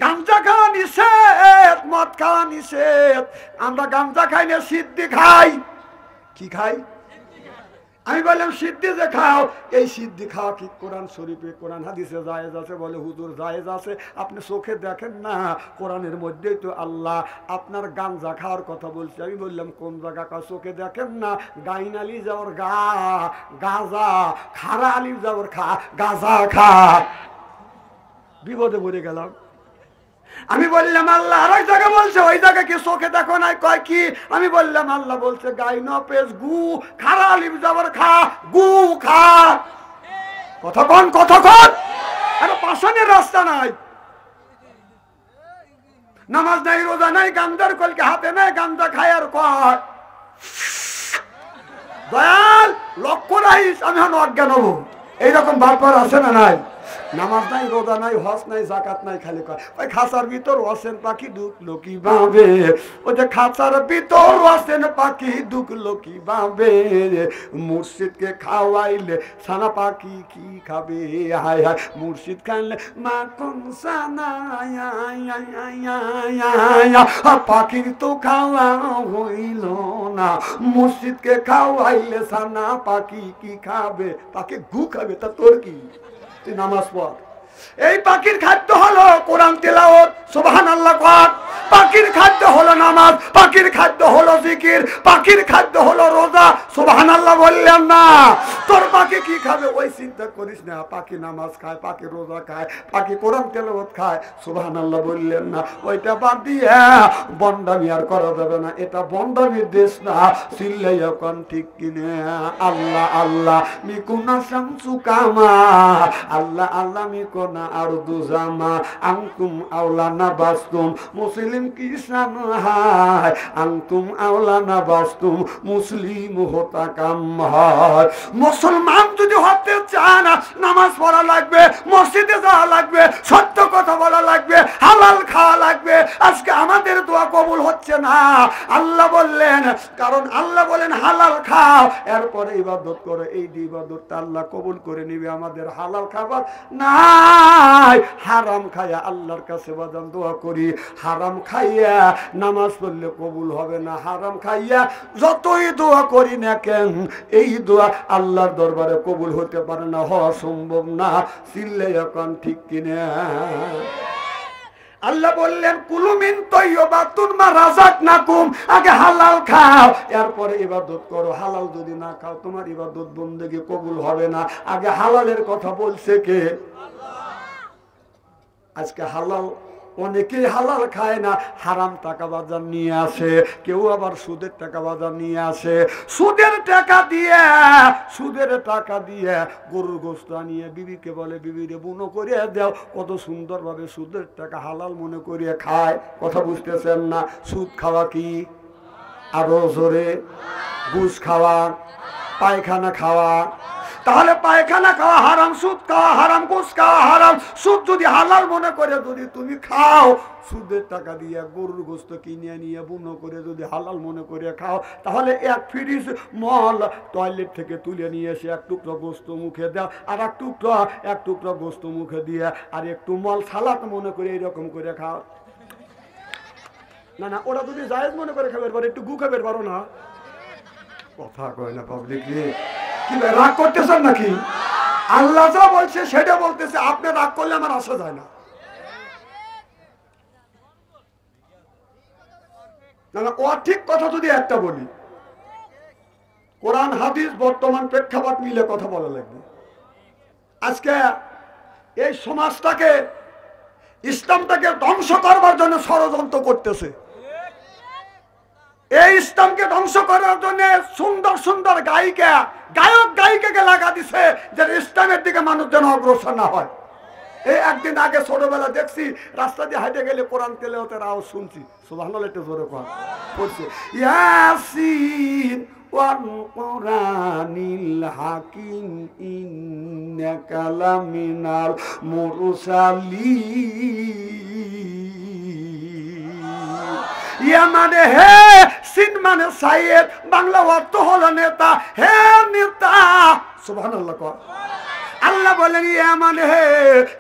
গাঞ্জা খাওয়া নিষেধ, মদ খাওয়া নিষেধ। আমরা গাঞ্জা খাই না, সিদ্ধি খাই। কি খাই? আমি বললাম সিদ্ধি যে খাও, এই সিদ্ধি খাওয়া কি কোরআন শরীফে কোরআন হাদিসে জায়েজ আছে? বলে হুজুর জায়েজ আছে। আপনি চোখে দেখেন না, কোরআনের মধ্যেই তো আল্লাহ আপনার গাঞ্জা খাওয়ার কথা বলছে। আমি বললাম কোন জায়গা কা? চোখে দেখেন না, গাইন আলি যাওয়ার গা গাজা, খারা আলি যাওয়ার খা গাজা খা। বিপদে পড়ে গেলাম। আমি বললাম আল্লাহ আর এক জায়গা বলছে, ওই জায়গা কি চোখে দেখো নাই? কয় কি? আমি বললাম আল্লাহ বলছে গাইন পেজ গু খারা আলিম যাবার খা গু খা। কতক্ষণ কতক্ষণ? আরে পাশানের রাস্তা নাই, নামাজ নাই, রোজা নাই, গান্দার কলকে হাতে নেই, গান্দা খায় আর কয় দয়াল লক্ষ্য রাইস আমি এখন অজ্ঞান হবো। এইরকম বারবার আছে না নাই? নামাজ নাই, রোজা নাই, হজ নাই, জাকাত নাই, খালি কয় ওই খাঁচার ভিতর অসেন পাখি ঢুকলো কিভাবে? ওই যে খাঁচার ভিতর অসেন পাখি ঢুকলো কিভাবে? মুর্শিদকে খাওয়াইলে সানা পাখি কি খাবে? হায় হায় মুর্শিদ খাইলে মাখন সানা পাখির তো খাওয়া হইল না। মুর্শিদকে খাওয়াইলে সানা পাখি কি খাবে? পাখি গু খাবে। তা তোর কি? তুই নামাজ পড়। এই পাখির খাদ্য হলো কোরআন তেলাওয়াত, সুবহানাল্লাহ কর। পাখির খাদ্য হলো নামাজ, পাখির খাদ্য হলো জিকির, পাখির খাদ্য হলো রোজা। সুবহানাল্লাহ বললেন না? তোর পাখি কি খাবে ওই চিন্তা করিস না। পাখি নামাজ খায়, পাখি রোজা খায়, পাখি কোরআন তেলাওয়াত খায়। সুবহানাল্লাহ বললেন না? ওইটা বাদ দিয়ে বন্ডামি আর করা যাবে না। এটা বন্ডামির দেশ না। চিল্লাইয়া কোন ঠিক কিনে? আল্লাহ আল্লাহ মিকুনা শামসু কামা, আল্লাহ আল্লাহ মিকুনা আরদু জামা, আনতুম আওলানা বাস্তুম মুসলিম কিসান হায়, আনতুম আওলানা বাস্তুম মুসলিম হতা কাম হয়। মুসলমান যদি হতে চান নামাজ পড়া লাগবে, মসজিদে যাওয়া লাগবে, সত্য কথা বলা লাগবে, হালাল খাওয়া লাগবে। আজকে আমাদের দোয়া কবুল হচ্ছে না। আল্লাহ বললেন, কারণ আল্লাহ বলেন হালাল খাও, এরপরে ইবাদত করো। এই ইবাদতটা আল্লাহ কবুল করে নিবে। আমাদের হালাল খাবার নাই, হারাম খাইয়া আল্লাহর কাছে বাজান দোয়া করি। হারাম খাইয়া নামাজ পড়লে কবুল হবে না। হারাম খাইয়া যতই দোয়া করি না কেন, এই দোয়া আল্লাহর দরবারে কবুল হতে পারে না, হওয়া সম্ভব না। চিল্লে এখন ঠিক কিনা? আল্লাহ বললেন কুলু মিন তাইয়্যিবাতুন মা রাযাকনাকুম, আগে হালাল খাও এরপরে ইবাদত করো। হালাল যদি না খাও তোমার ইবাদত বন্দেগী কবুল হবে না। আগে হালালের কথা বলছে কে? আজকে হালাল অনেকেই হালাল খায় না, হারাম টাকা বাজার নিয়ে আসে। কেউ আবার সুদের টাকা বাজার নিয়ে আসে। সুদের টাকা দিয়ে গরুর গোশত আনিয়ে বিবিকে বলে বিবিরে বুনো করে দাও। কত সুন্দরভাবে সুদের টাকা হালাল মনে করিয়ে খায়। কথা বুঝতেছেন না? সুদ খাওয়া কি? আরো জোরে। ঘুষ খাওয়া, পায়খানা খাওয়া। তাহলে পায়খানা খাওয়া হারাম, সুদ খাওয়া হারাম, ঘুষ খাওয়া হারাম। সুদ যদি হালাল মনে করে যদি তুমি খাও, সুদের টাকা দিয়ে গরুর গোশত কিনে নিয়ে বুনো করে যদি হালাল মনে করে খাও, তাহলে এক ফ্রিজ মল টয়লেট থেকে তুলে নিয়ে এসে এক টুকরো গোশত মুখে দাও, আর এক টুকরো গোশত মুখে দিয়ে আর একটু মল সালাদ মনে করে এইরকম করে খাও। না ওরা যদি জায়েজ মনে করে খাবে, একটু গু খাবে পারো না? কথা কয় না পাবলিক। কি রাগ করতেছেন নাকি? আল্লাহ যা বলছে সেটা বলতেছে, আপনি রাগ করলে আমার আসা যায় না। ও ঠিক কথা যদি একটা বলি, কোরআন হাদিস বর্তমান প্রেক্ষাপট মিলে কথা বলা লাগবে। আজকে এই সমাজটাকে, ইসলামটাকে ধ্বংস করবার জন্য ষড়যন্ত্র করতেছে। এই ইসলামকে ধ্বংস করার জন্য সুন্দর সুন্দর গায়ক গায়িকাকে লাগা দিছে, যে ইসলামের দিকে মানুষ যেন অগ্রসর না হয়। এই একদিন আগে ছোটবেলা দেখছি, রাস্তা দিয়ে হাঁটে গেলে কোরআন তেলাওয়াতের আওয়াজ শুনছি। সুবহানাল্লাহ, একটু জোরে পড়ছে ইয়াসিন ওয়াল কুরআনিল হাকিম ইন্নাকা লামিনাল মুরসালিন। মানে হে সিন মানে সাইয়েদ, বাংলা অর্থ হলো নেতা। হে নেতা, সুবহানাল্লাহ কর। আল্লাহ বলেন ইয়ামান হে,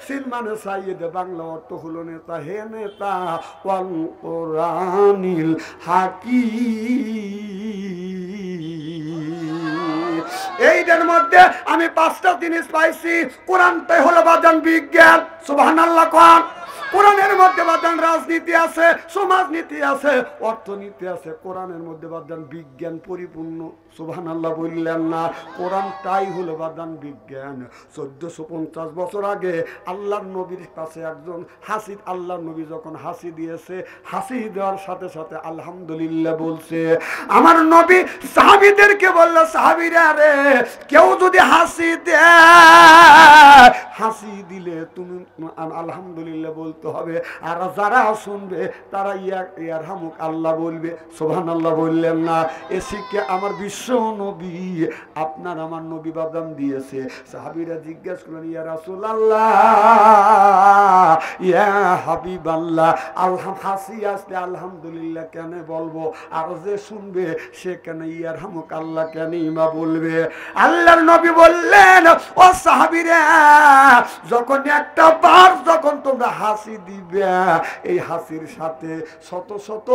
সিন মানে সাইয়েদ, বাংলা অর্থ হলো নেতা, হে নেতা, ওয়াল কোরআনিল হাকিম। এইটার মধ্যে আমি 5টা জিনিস পাইছি। কোরআনটাই হলো বাজান বিজ্ঞান, সুবহানাল্লাহ কোন। কোরআনের মধ্যে বাদান রাজনীতি আছে, সমাজনীতি আছে, অর্থনীতি আছে। কোরআনের মধ্যে বাদান বিজ্ঞান পরিপূর্ণ, সুবহানাল্লাহ বললেন না? কোরআনটাই হলো বাদান বিজ্ঞান। 1450 বছর আগে আল্লাহর নবীর কাছে একজন হাসি, আল্লাহর নবী যখন হাসি দিয়েছে, হাসি দেওয়ার সাথে সাথে আলহামদুলিল্লাহ বলছে। আমার নবী সাহাবীদেরকে বলল, সাহাবীরা রে, কেউ যদি হাসি দেয়, হাসি দিলে তুমি আলহামদুলিল্লাহ বলতে হবে, আর যারা শুনবে তারা ইয়ারহামুক আল্লাহ বলবে, সুবহানাল্লাহ বললেন না? এ শিক্ষা আমার বিশ্ব নবী, আপনার আমার নবী বাদাম দিয়েছে। সাহাবীরা জিজ্ঞেস করলেন, ইয়া রাসূলুল্লাহ, ইয়া হাবিবাল্লাহ, হাসি আসলে আলহামদুলিল্লাহ কেন বলবো, আর যে শুনবে সে কেন ইয়ারহামুক আল্লাহ কেন ইমা বলবে? আল্লাহর নবী বললেন, ও সাহাবীরা, যখন একটা বার যখন তোমরা হাসি দিবে, এই হাসির সাথে শত শত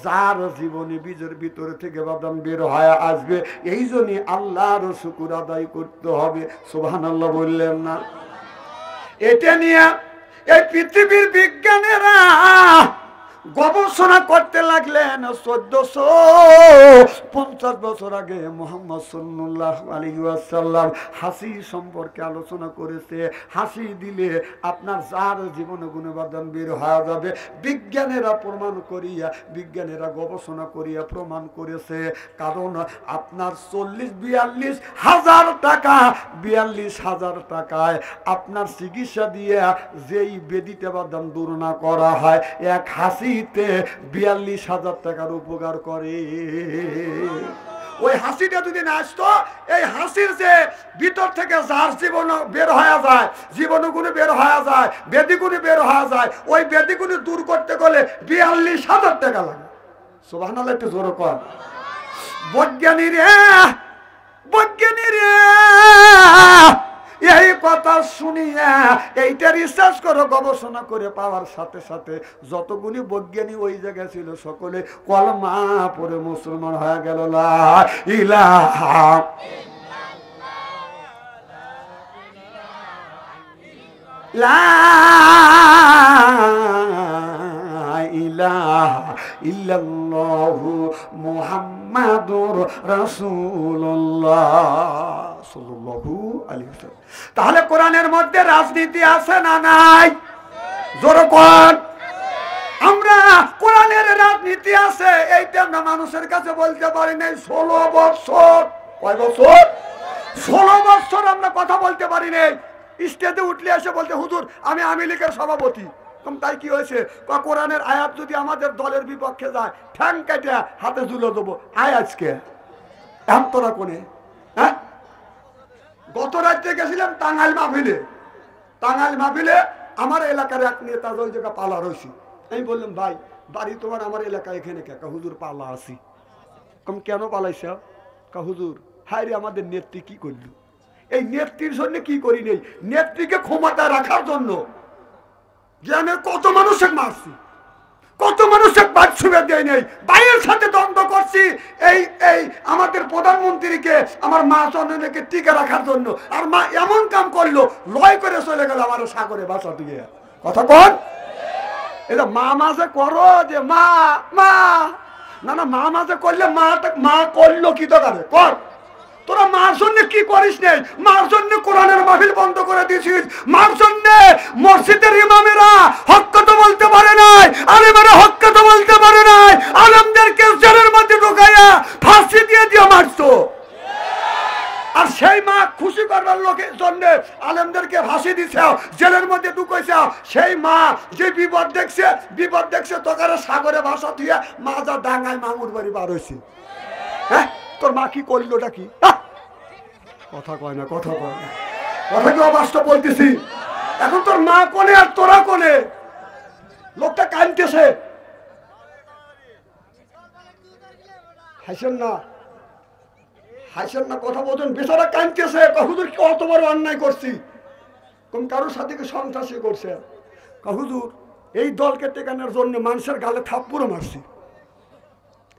যার জীবনে বীজের ভিতরে থেকে বাদাম বের হয়ে আসবে। এই জন্যই আল্লাহর শুকর আদায় করতে হবে, সুবহানাল্লাহ বললেন না? এটা নিয়ে এই পৃথিবীর বিজ্ঞানীরা গবেষণা করতে লাগলেন। 1450 বছর আগে মুহাম্মদ সাল্লাল্লাহু আলাইহি ওয়াসাল্লাম হাসি সম্পর্কে আলোচনা করেছে। হাসি দিলে আপনার যার জীবনে গুণবাদন বের হয়ে যাবে। বিজ্ঞানীরা প্রমাণ করিয়া, বিজ্ঞানীরা গবেষণা করিয়া প্রমাণ করেছে। কারণ আপনার 40-42 হাজার টাকা, 42,000 টাকায় আপনার চিকিৎসা দিয়ে যেই বেদিতে বাদাম দূর না করা হয়, এক হাসি 42,000 টাকার উপকার করে। ওই হাসিটা যদি না আসতো, এই হাসির যে ভিতর থেকে যার জীবন বের হয়ে যায়, জীবনগুলো বের হয়ে যায়, বেদিগুলো বের হয়ে যায়, ওই বেদিগুলো দূর করতে গেলে 42,000 টাকা লাগে। সুবহানাল্লাহ, একটু জোরে কর। বৈজ্ঞানিকরা এই কথা শুনিয়া এইটা রিসার্চ করে গবেষণা করে পাওয়ার সাথে সাথে যতগুলি বৈজ্ঞানিক ওই জায়গায় ছিল সকলে কলমা পড়ে মুসলমান হয়ে গেল। লা ইলাহা ইল্লাল্লাহু মুহাম্মাদুর রাসূলুল্লাহ সাল্লাল্লাহু আলাইহি ওয়াসাল্লাম। তাহলে কোরআনের মধ্যে রাজনীতি আছে না নাই? জোরে কোন। আমরা কোরআনের রাজনীতি আছে এইটা আমরা মানুষের কাছে বলতে পারি নাই 16 বছর। কয় বছর? 16 বছর আমরা কথা বলতে পারি নাই। স্টেজে উঠলে এসে বলতে, হুজুর আমি আওয়ামী লীগের সভাপতি। তাই কি হয়েছে? কোরআনের আয়াত যদি আমাদের দলের বিপক্ষে যায়, ঠ্যাং কেটে হাতে ঝুলে দেবো। আয় আজকে এখন তোরা কোনে? হ্যাঁ, গত রাজ্যে গেছিলাম টাঙ্গাইল মাহফিলে। টাঙ্গাইল মাহফিলে আমার এলাকার এক নেতা ওই জায়গা পালা রয়েছি। আমি বললাম, ভাই বাড়ি তোমার আমার এলাকায় এখানে কে? হুজুর পালা আছি। কেন পালাইছ? হুজুর হায় রে, আমাদের নেত্রী কি করলো? এই নেত্রীর জন্য কি করি নেই, নেত্রীকে ক্ষমতা রাখার জন্য যে আমি কত মানুষের মারছি, কত মানুষের বাদ ছুঁয়ে দেয় নেই, বাইরের সাথে দ্বন্দ্ব করছি এই এই আমাদের প্রধানমন্ত্রীকে, আমার মা জননীকে টিকে রাখার জন্য। আর মা এমন কাম করলো, লয় করে চলে গেল আমার সাগরে বাসা দিয়ে। কথা কন, এটা মা মাঝে করো যে মা মা, না না, মা মাঝে করলে মা করলো কি দরকারে কর। তোরা মার জন্য কি করিস নেই? মার জন্য কোরআনের মাহফিল বন্ধ করে দিয়েছিস। মার জন্য মসজিদের ইমামেরা হক কথা বলতে পারে নাই, আলেমেরা হক কথা বলতে পারে নাই, আলেমদেরকে জেলের মধ্যে ঢুকাইয়া ফাঁসি দিয়ে মারছো। আর সেই মা খুশি করবার লোকের জন্য আলেমদেরকে ফাঁসি দিছে, জেলের মধ্যে ঢুকাইছে। সেই মা যে বিপদ দেখছে তোকারে সাগরে ভাষা দিয়ে মা যা ডাঙ্গায় মামুর বাড়ি বার হয়েছে। হ্যাঁ, তোর মা কি করলোটা কি? কথা কয় না, কথা কয় না, কথা কি অবাস্তব বলতেছি? এখন তোর মা কোনে আর তোরা কোনে? লোকটা কাঁদতেছে। হাসেন না, হাসেন না, কথা বলছেন। বেচারা কাঁদতেছে, হুজুর কত বড় অন্যায় করছি। কোন কারোর সাথে কি সন্ত্রাসী করছে? হুজুর এই দলকে টেকানোর জন্য মানুষের গালে থাপ্পড়ও মারছি,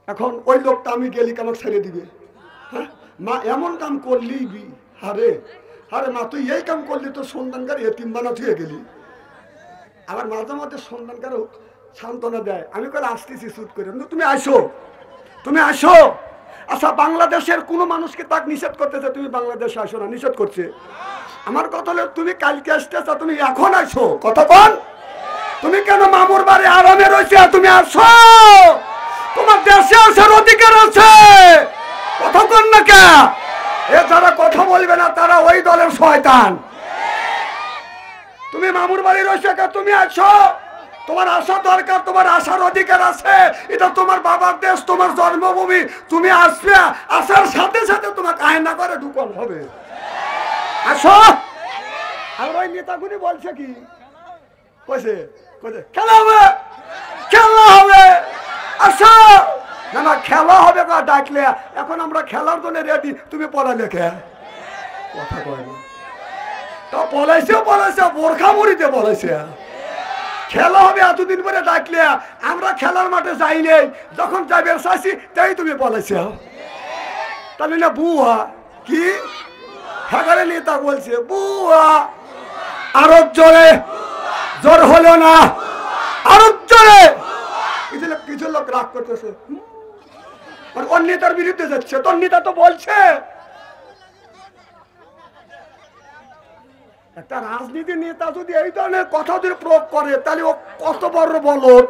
এখন ওই লোকটা আমি গেলি কেন ছেড়ে দিবে? হ্যাঁ মা এমন কাম করলি আরে আরে মা তুই এই কাম করলি তো সন্তানকার এতিম বানা থুয়ে গেলি। আবার মাঝে মাঝে সন্তানকারও সান্ত্বনা দেয়। আমি করে আসতেছি শুট করে, তুমি আসো তুমি আসো। আচ্ছা বাংলাদেশের কোনো মানুষকে তাক নিষেধ করতেছে তুমি বাংলাদেশে আসো না, নিষেধ করছে? আমার কথা হলো তুমি কালকে আসতেছ, তুমি এখন আসো। কথা বল, তুমি কেন মামুর বাড়ি আরামে রয়েছে, তুমি আসো, তোমার দেশে আসার অধিকার আছে। কথা বল না কে? এ যারা কথা বলবে না তারা ওই দলের শয়তান। তুমি মামুর বাড়ি রয়েছে কে? তুমি আসো, তোমার আসা দরকার, তোমার আসার অধিকার আছে। এটা তোমার বাবার দেশ, তোমার জন্মভূমি। তুমি আসবে, আসার সাথে সাথে তোমাকে আয়না করে ঢুকন হবে। আসো। আর ওই নেতাগুলি বলছে কি কইছে কইছে খেলা হবে, খেলা হবে, আসো। না না খেলা হবে না ডাকলে, এখন আমরা খেলার জন্য রেডি, তুমি পড়ালেখা কথা কয় না। তা পলাইছে বোরখা মুড়িতে পলাইছে। খেলা হবে এতদিন পরে ডাকলে, আমরা খেলার মাঠে যাই নেই, যখন যাবে চাইছি তাই তুমি পলাইছে। তাহলে না বুয়া কি হাগারে নেতা বলছে বুয়া, আরো জোরে, জোর হলো না, আরো জোরে। কিছু লোক রাগ করতেছে, ওর নেতার বিরুদ্ধে যাচ্ছে। তোর নেতা তো বলছে। একটা রাজনীতি নেতা যদি এই ধরনের কথা যদি প্রয়োগ করে তাহলে ও কত বড় বলদ।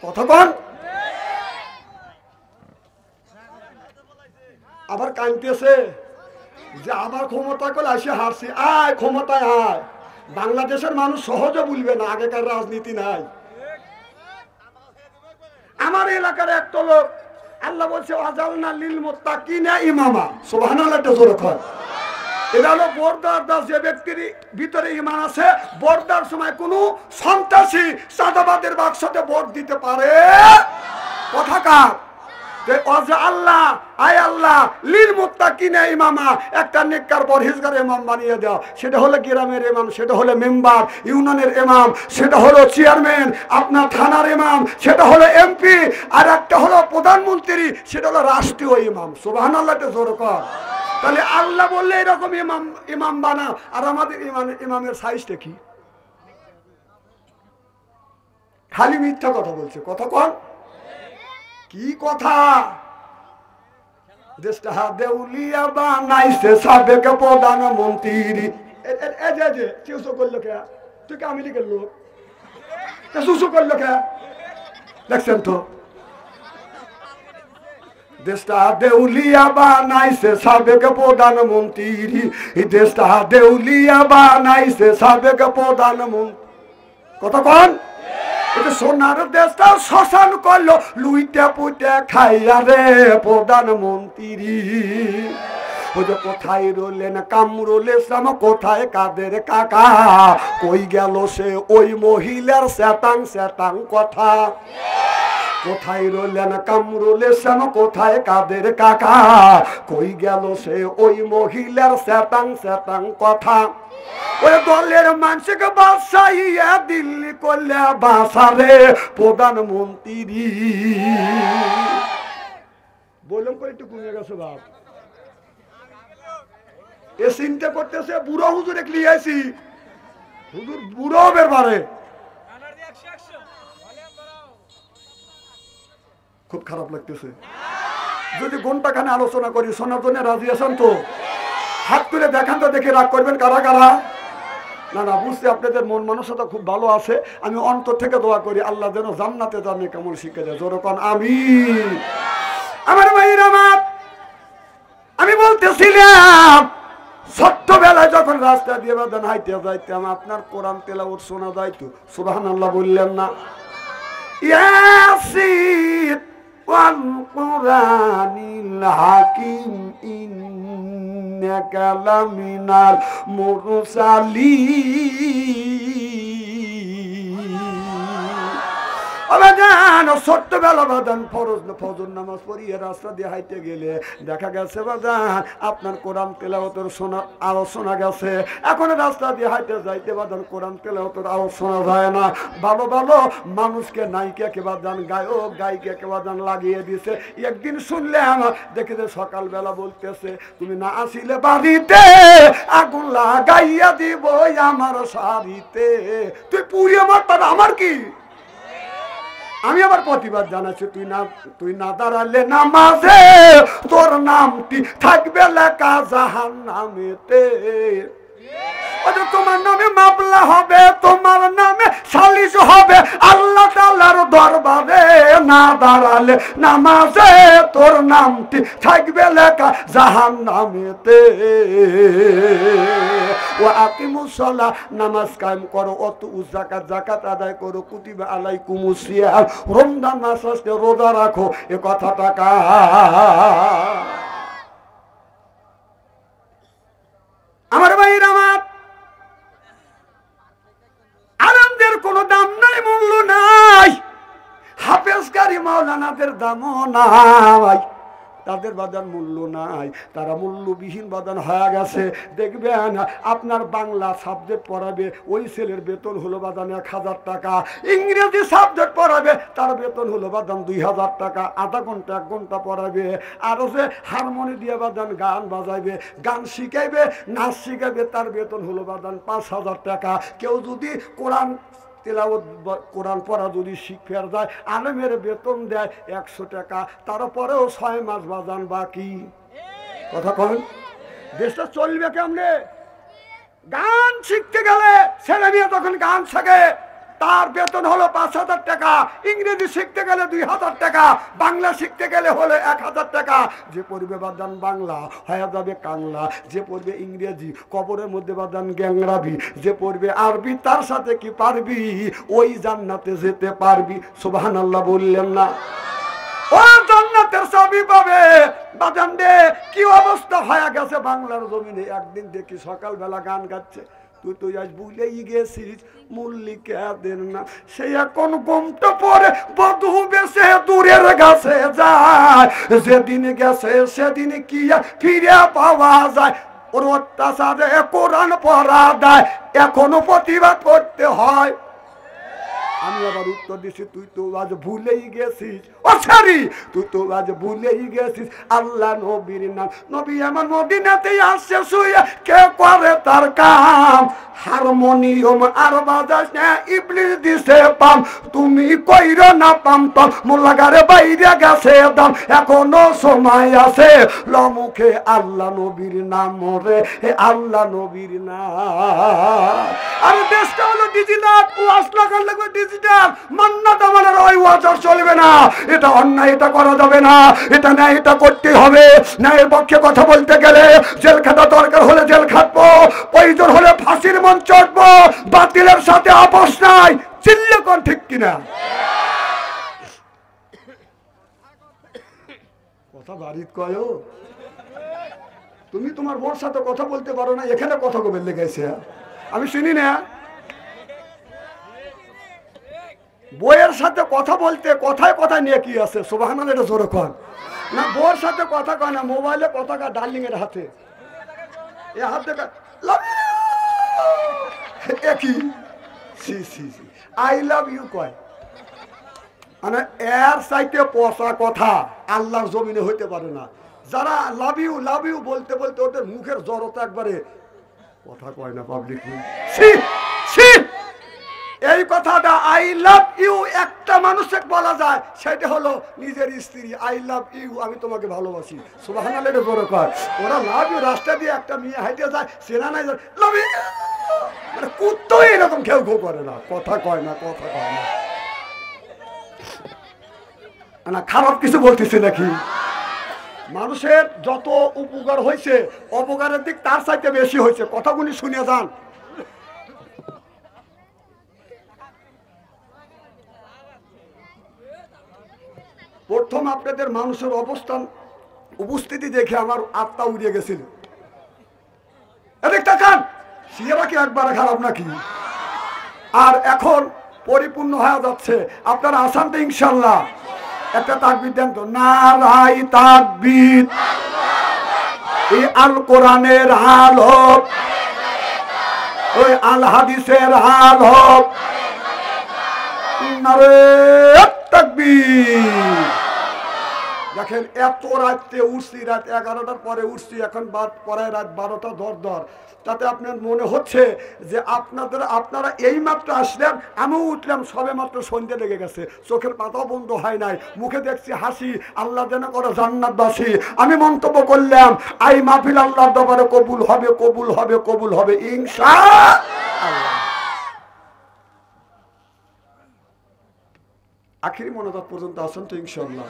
কথা বল। আবার কাঁদতেছে যে আবার ক্ষমতা করে আসে হারছি, আয় ক্ষমতায় আয়। বাংলাদেশের মানুষ সহজে বলবে না, আগেকার রাজনীতি নাই। আমার এলাকার একটা লোক, আল্লাহ বলছে আজালনা লিল মুত্তাকিনা ইমামা, সুবহানাল্লাহ। জোরে কর। এটা হলো বর্দার দাস, যে ব্যক্তির ভিতরে ঈমান আছে, বর্দার সময় কোনো সন্ত্রাসী চাঁদাবাদের বাক্সতে ভোট দিতে পারে। কথা কার? আল্লাহ আয় আল্লাহ লিল মুত্তাকিনা ইমামা, একটা নেককার পরহেজগার ইমাম বানিয়ে দাও। সেটা হলো গ্রামের ইমাম, সেটা হলো মেম্বার, ইউনিয়নের ইমাম, সেটা হলো চেয়ারম্যান, আপনার থানার ইমাম, সেটা হলো এমপি, আর একটা হলো প্রধানমন্ত্রী, সেটা হলো রাষ্ট্রীয় ইমাম। সুবহানাল্লাহ জোরে কর। তাহলে আল্লাহ বললে এরকম ইমাম ইমাম বানাও, আর আমাদের ইমামের সাইজটা কি? খালি মিথ্যা কথা বলছে। কথা কন কি কথা? দেশটা দেউলিয়া বানাইছে সাবেক প্রধানমন্ত্রী। চুষো করলো কে? তুই কে আমেরিকার লোক, চুষো করলো কে? দেখছেন তো, দেশটা দেউলিয়া বানাইছে সাবেক প্রধানমন্ত্রী, দেশটা দেউলিয়া বানাইছে সাবেক প্রধানমন্ত্রী। কত কন? এটা সোনার দেশটা শ্মশান করলো লুইটা পুইটা খাইয়া রে প্রধানমন্ত্রী। ওই যে কোথায় রইলেন কামরুল ইসলাম, কোথায় কাদের কাকা, কই গেল সে ওই মহিলার স্যাটাং স্যাটাং কথা। কোথায় রইলেন কামরুল ইসলাম, কোথায় কাদের কাকা, কই গেল সে ওই মহিলার স্যাটাং স্যাটাং কথা। ওই দলের মানুষকে বাসাইয়া দিল্লি করলে বাসারে প্রধানমন্ত্রী। বললাম করে একটু কমে গেছে বাপ। এ চিন্তা করতেছে বুড়ো হুজুর এক লিয়েছি, হুজুর বুড়ো বের পারে। খুব খারাপ লাগতেছে। যদি ঘন্টাখানে আলোচনা করি, শোনার জন্য রাজি আছেন তো? হাত তুলে দেখান তো, দেখে রাগ করবেন কারা কারা। না না বুঝছি আপনাদের মন মানসিকতা খুব ভালো আছে। আমি অন্তর থেকে দোয়া করি আল্লাহ যেন জান্নাতে জানে কেমন শিখে যায়। জোরকন আমিন। আমার ভাইরা আমার, আমি বলতেছিলাম ছোট্টবেলায় যখন রাস্তা দিয়ে বাদান হাইতে যাইতাম, আপনার কোরআন তেলাওয়াত শোনা যাইতো। সুবহানাল্লাহ বললেন না? ইয়াসিন ওয়াল কুরআনিল হাকিম ইন্নাকা লামিনাল মুরসালিন। বাজান ছোট্টবেলা বাজান ফজর নামাজ পড়িয়ে রাস্তা দিয়ে হাইতে গেলে দেখা গেছে বাজান আপনার কোরআন তেলাওয়াতের আওয়াজ শোনা গেছে। এখন রাস্তা দিয়ে হাইতে যাইতে বাজান কোরআন তেলাওয়াতের আওয়াজ শোনা যায় না। ভালো ভালো মানুষকে নায়িকাকে বাজান গায়ক গায়িকাকে বাজান লাগিয়ে দিছে। একদিন শুনলাম দেখে যে সকালবেলা বলতেছে তুমি না আসিলে বাড়িতে আগুন লাগাইয়া দিব আমার শাড়িতে। তুই পুড়িয়ে মারতাম আমার কি? আমি আবার প্রতিবাদ জানাচ্ছি তুই না দাঁড়ালে নামাজে তোর নামটি থাকবে লেখা জাহান্নামেতে। তোমার নামে মামলা হবে, তোমার নামে সালিশ হবে আল্লাহ তাআলার দরবারে। না দাঁড়ালে নামাজে তোর নামটি থাকবে লেখা জাহান্নামেতে। ও আকিমুস সালাহ নামাজ কায়েম করো, অতু যাকাত যাকাত আদায় করো, কুতিবা আলাইকুমুস সিয়াম রমজান মাস আসলে রোজা রাখো। এ কথাটা আমার ভাইরা আমার আরামদের কোনো দাম নাই, মূল্য নাই। হাফেজ কারি মাওলানাদের দামও নাই, তাদের বাজার মূল্য নাই, তারা মূল্যবিহীন বাজার হয়ে গেছে। দেখবেন আপনার বাংলা সাবজেক্ট পড়াবে ওই ছেলের বেতন হলো বাজান 1000 টাকা, ইংরেজি সাবজেক্ট পড়াবে তার বেতন হলো বাজান 2000 টাকা। আধা ঘন্টা 1 ঘন্টা পড়াবে। আরো যে হারমোনি দিয়ে বাজান গান বাজাইবে, গান শিখাইবে, নাচ শিখাইবে, তার বেতন হলো বাজান 5000 টাকা। কেউ যদি কোরআন পড়া যদি শিক্ষার যায় আলেমের বেতন দেয় 100 টাকা, তারপরেও 6 মাস বাজান বাকি। কথা কন, দেশটা চলবে কেমনে? গান শিখতে গেলে ছেলে মেয়ে তখন গান শেখে, তার বেতন হলো 5000 টাকা। ইংরেজি শিখতে গেলে 2000 টাকা, বাংলা শিখতে গেলে হলো 1000 টাকা। যে পড়বে বাদান বাংলা হয়ে যাবে কাংলা, যে পড়বে ইংরেজি কবরের মধ্যে বাদান গ্যাংরাবি, যে পড়বে আরবি তার সাথে কি পারবি ওই জান্নাতে যেতে পারবি। সুবহানাল্লাহ বললেন না? ও জান্নাতের চাবি পাবে বাদান রে। কি অবস্থা হয়ে গেছে বাংলার জমিনে। একদিন দেখি সকালবেলা গান গাচ্ছে, তুই আজ ভুলেই গেছিস মল্লিকাদের না, সে এখন ঘুমটা পরে বধু বেশে দূরের গাছে যায়। যেদিন গেছে সেদিন কি ফিরে পাওয়া যায়। ওর অত্যাচারে কোরআন পড়া দেয়, এখনো প্রতিবাদ করতে হয়। আমি আবার উত্তর দিছি তুই তো আজ ভুলেই গেছিস, ও সরি তুই তো আজ ভুলেই গেছিস আল্লাহ নবীর নাম। নবী আমার মদিনাতেই আসছে শুয়ে, কে করে তার কাম। হারমোনিয়াম আর বাজাস না ইবলিস দিছে পাম, তুমি কইরো না পাম পাম মোল্লাগারে বাইরে গেছে দাম। এখনো সময় আছে লমুখে আল্লাহ নবীর নাম রে, আল্লাহ নবীর নাম। আর দেশটা হলো ডিজিটাল, ও আসলা কার লাগবে ডিজিটাল। মান্নাত আমাদের ওই ওয়াজার চলবে না, এটা অন্যায়, এটা করা যাবে না, এটা না, এটা করতে হবে। ন্যায়ের পক্ষে কথা বলতে গেলে জেল খাটা দরকার হলে জেল খাটবো, প্রয়োজন হলে ফাঁসির মঞ্চ চড়বো। বাতিলের সাথে আপোষ নাই। চিল্লে কোন ঠিক কিনা? কথা বাড়িত কয়, তুমি তোমার বোর সাথে কথা বলতে পারো না, এখানে কথা কবে লেগেছে আমি শুনি না। বইয়ের সাথে কথা বলতে কথায় কথায় নিয়ে কি আছে? সুবহানাল্লাহ, এটা জোরে কন না। বউর সাথে কথা কয় না, মোবাইলে কথা কয় ডার্লিং এর হাতে, এ হাত দেখা একই আই লাভ ইউ কয়। মানে এর চাইতে পচা কথা আল্লাহর জমিনে হইতে পারে না। যারা লাভ ইউ বলতে বলতে ওদের মুখের জড়তা একবারে কথা কয় না পাবলিক। এই কথাটা আই লাভ ইউ একটা মানুষকে বলা যায়, সেটা হলো নিজের স্ত্রী। আই লাভ ইউ, আমি তোমাকে ভালোবাসি। সুবহানাল্লাহ, এটা বড় কয়। ওরা লাভ ইউ রাস্তা দিয়ে একটা মেয়ে হাইটে যায়, সেনা নাই লাভ ইউ, মানে কুত্তো এরকম কেউ করে না, কথা কয় না, কথা কয় না। খারাপ কিছু বলতেছে নাকি? মানুষের যত উপকার হয়েছে অপকারের দিক তার চাইতে বেশি হয়েছে। কথাগুলি শুনে যান। প্রথম আপনাদের মানুষের অবস্থান উপস্থিতি দেখে আমার আত্মা উড়িয়ে গেছিল। এদিক তাকান, সিয়েরা কি একবারে খারাপ নাকি? আর এখন পরিপূর্ণ হয়ে যাচ্ছে। আপনারা আসান তো ইনশাল্লাহ? একটা তাকবীর দেন তো, নারাই তাকবীর। এই আল কোরআনের হাল হোক, ওই আল হাদিসের হাল হোক, নারে তাকবীর। দেখেন এত রাত্রে উঠছি, রাত 11টার পরে উঠছি, এখন পরে রাত 12টা দর। তাতে আপনার মনে হচ্ছে যে আপনারা এই মাত্র আসলেন, আমিও উঠলাম, সবে মাত্র সন্ধ্যে লেগে গেছে, চোখের পাতাও বন্ধ হয় নাই, মুখে দেখছি হাসি। আল্লাহ যেন করে জান্নাতবাসী। আমি মন্তব্য করলাম, এই মাহফিল আল্লাহর দরবারে কবুল হবে, কবুল হবে, কবুল হবে ইনশাআল্লাহ। আখিরি মোনাজাত পর্যন্ত আসেন তো ইনশাআল্লাহ।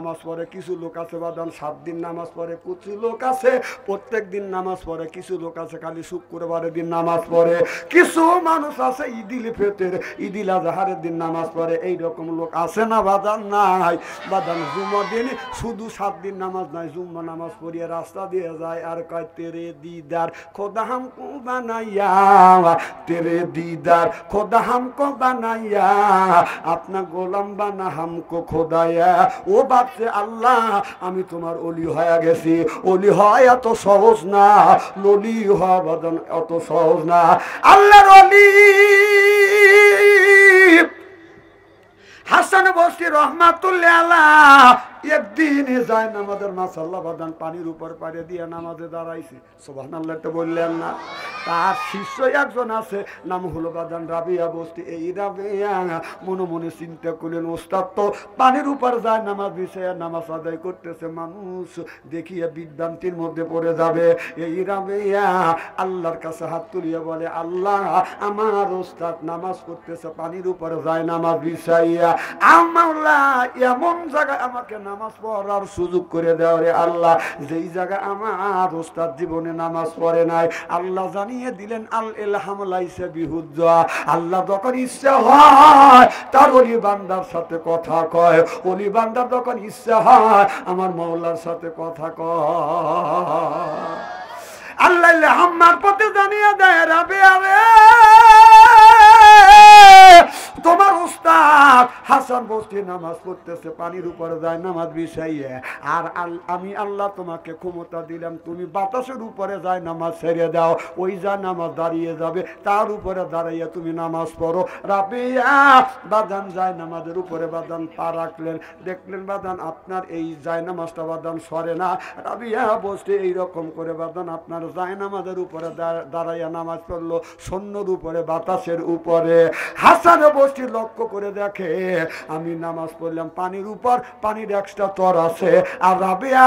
নামাজ পড়ে কিছু লোক আছে বাদান 7 দিন নামাজ পড়ে, কিছু লোক আছে প্রত্যেক দিন নামাজ পড়ে, কিছু লোক আছে খালি শুক্রবারের দিন নামাজ পড়ে, কিছু মানুষ আছে ঈদিল ফিতর ঈদিল আজহারের দিন নামাজ পড়ে। এইরকম লোক আছে না বাদান? নাই বাদান। জুমার দিন শুধু 7 দিন নামাজ নাই, জুম্মা নামাজ পড়িয়ে রাস্তা দিয়ে যায় আর কয় তেরে দিদার খোদা হামকো বানাইয়া, তেরে দিদার খোদা হামকো বানাইয়া, আপনা গোলাম বানা হামকো খোদায়া। ও বাপরে আল্লাহ, আমি তোমার ওলি হয়ে গেছি। ওলি হয় এত সহজ না, ললি হওয়া বাদন এত সহজ না। আল্লাহর ওলি হাসান বসরি রহমাতুল্লাহ আলাইহ একদিন যায় নামাজের মাসাল্লাহ বাদান পানির উপর পাড়ে দিয়ে নামাজে দাঁড়াইছে। সুবহানাল্লাহ তো বললেন না? তার শিষ্য একজন আছে, নাম হলো বাদান রাবিয়া বস্তি। এই রাবিয়া মনে মনে চিন্তা করলেন, ওস্তাদ তো পানির উপর যায় নামাজ বিছায়া নামাজ আদায় করতেছে, মানুষ দেখিয়ে বিভ্রান্তির মধ্যে পড়ে যাবে। এই রাবিয়া আল্লাহর কাছে হাত তুলিয়ে বলে, আল্লাহ আমার ওস্তাদ নামাজ করতেছে পানির উপর যায় নামাজ বিছাইয়া, আল্লাহ এমন জায়গায় আমাকে নামাজ পড়ার সুযোগ করে দেওয়া রে আল্লাহ, যেই জায়গা আমার ওস্তাদ জীবনে নামাজ পড়ে নাই। আল্লাহ জানিয়ে দিলেন, আল ইলহাম লাইসা বিহুজ্জা। আল্লাহ যখন ইচ্ছা হয় তার ওলি বান্দার সাথে কথা কয়, ওলি বান্দার যখন ইচ্ছা হয় আমার মাওলার সাথে কথা কয়। আল্লাহ ইলহামার পথে জানিয়ে দেয়, রাবিয়া রে তোমার উস্তাদ হাসান বস্তি নামাজ পড়তেছে পানির উপরে যায় নামাজ বিছাইয়ে, আর আমি আল্লাহ তোমাকে ক্ষমতা দিলাম, তুমি বাতাসের উপরে যায় নামাজ ছেড়ে দাও, ওই যা নামাজ দাঁড়িয়ে যাবে তার উপরে দাঁড়াইয়া তুমি নামাজ পড়ো। রাবিয়া বাদান যায় নামাজের উপরে বাদান পা রাখলেন, দেখলেন বাদান আপনার এই যায় নামাজটা বাদান সরে না। রাবিয়া বসতে এইরকম করে বাদান আপনার যায় নামাজের উপরে দাঁড়াইয়া নামাজ পড়লো, সৈন্যর উপরে বাতাসের উপরে। হাসান বসতি লক্ষ্য করে দেখে, আমি নামাজ পড়লাম পানির উপর, পানির এক্সট্রা তর আছে, আর রাবিয়া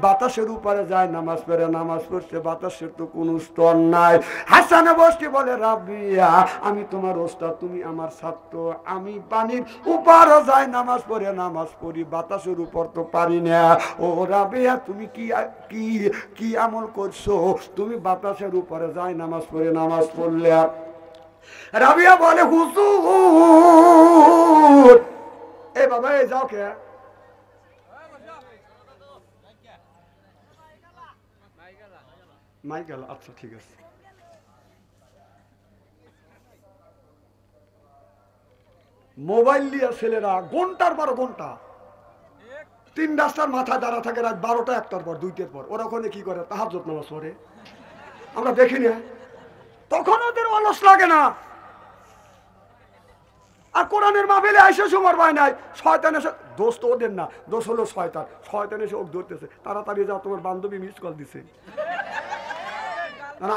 বাতাসের উপরে যায় নামাজ পড়ে, নামাজ পড়ছে বাতাসের তো কোনো স্তর নাই। হাসান বসতি বলে, রাবিয়া আমি তোমার ওস্তাদ, তুমি আমার ছাত্র, আমি পানির উপর যায় নামাজ পড়ে নামাজ পড়ি, বাতাসের উপর তো পারি না। ও রাবিয়া তুমি কি আমল করছো, তুমি বাতাসের উপরে যায় নামাজ পড়ে নামাজ পড়লে? রাবিয়া বলে, হুজুর এ বাবা এই যাও কে মাইকেল, আচ্ছা ঠিক আছে। মোবাইল নিয়ে ছেলেরা ঘন্টার পর ঘন্টা 3 রাস্তার মাথায় দাঁড়া থাকে রাত 12টা 1টার পর 2টার পর। ওরা ওখানে কি করে? তাহাজ্জুদ নামাজ পড়ে। আমরা দেখি না, তখন ওদের অলস লাগে না। আর কোরআনের মাহফিলে আইসা সময় পায় নাই, শয়তান এসে, দোষ তো ওদের না, দোষ হলো শয়তান। শয়তান এসে ওকে ধরতেছে, তাড়াতাড়ি যাও তোমার বান্ধবী মিস কল দিছে,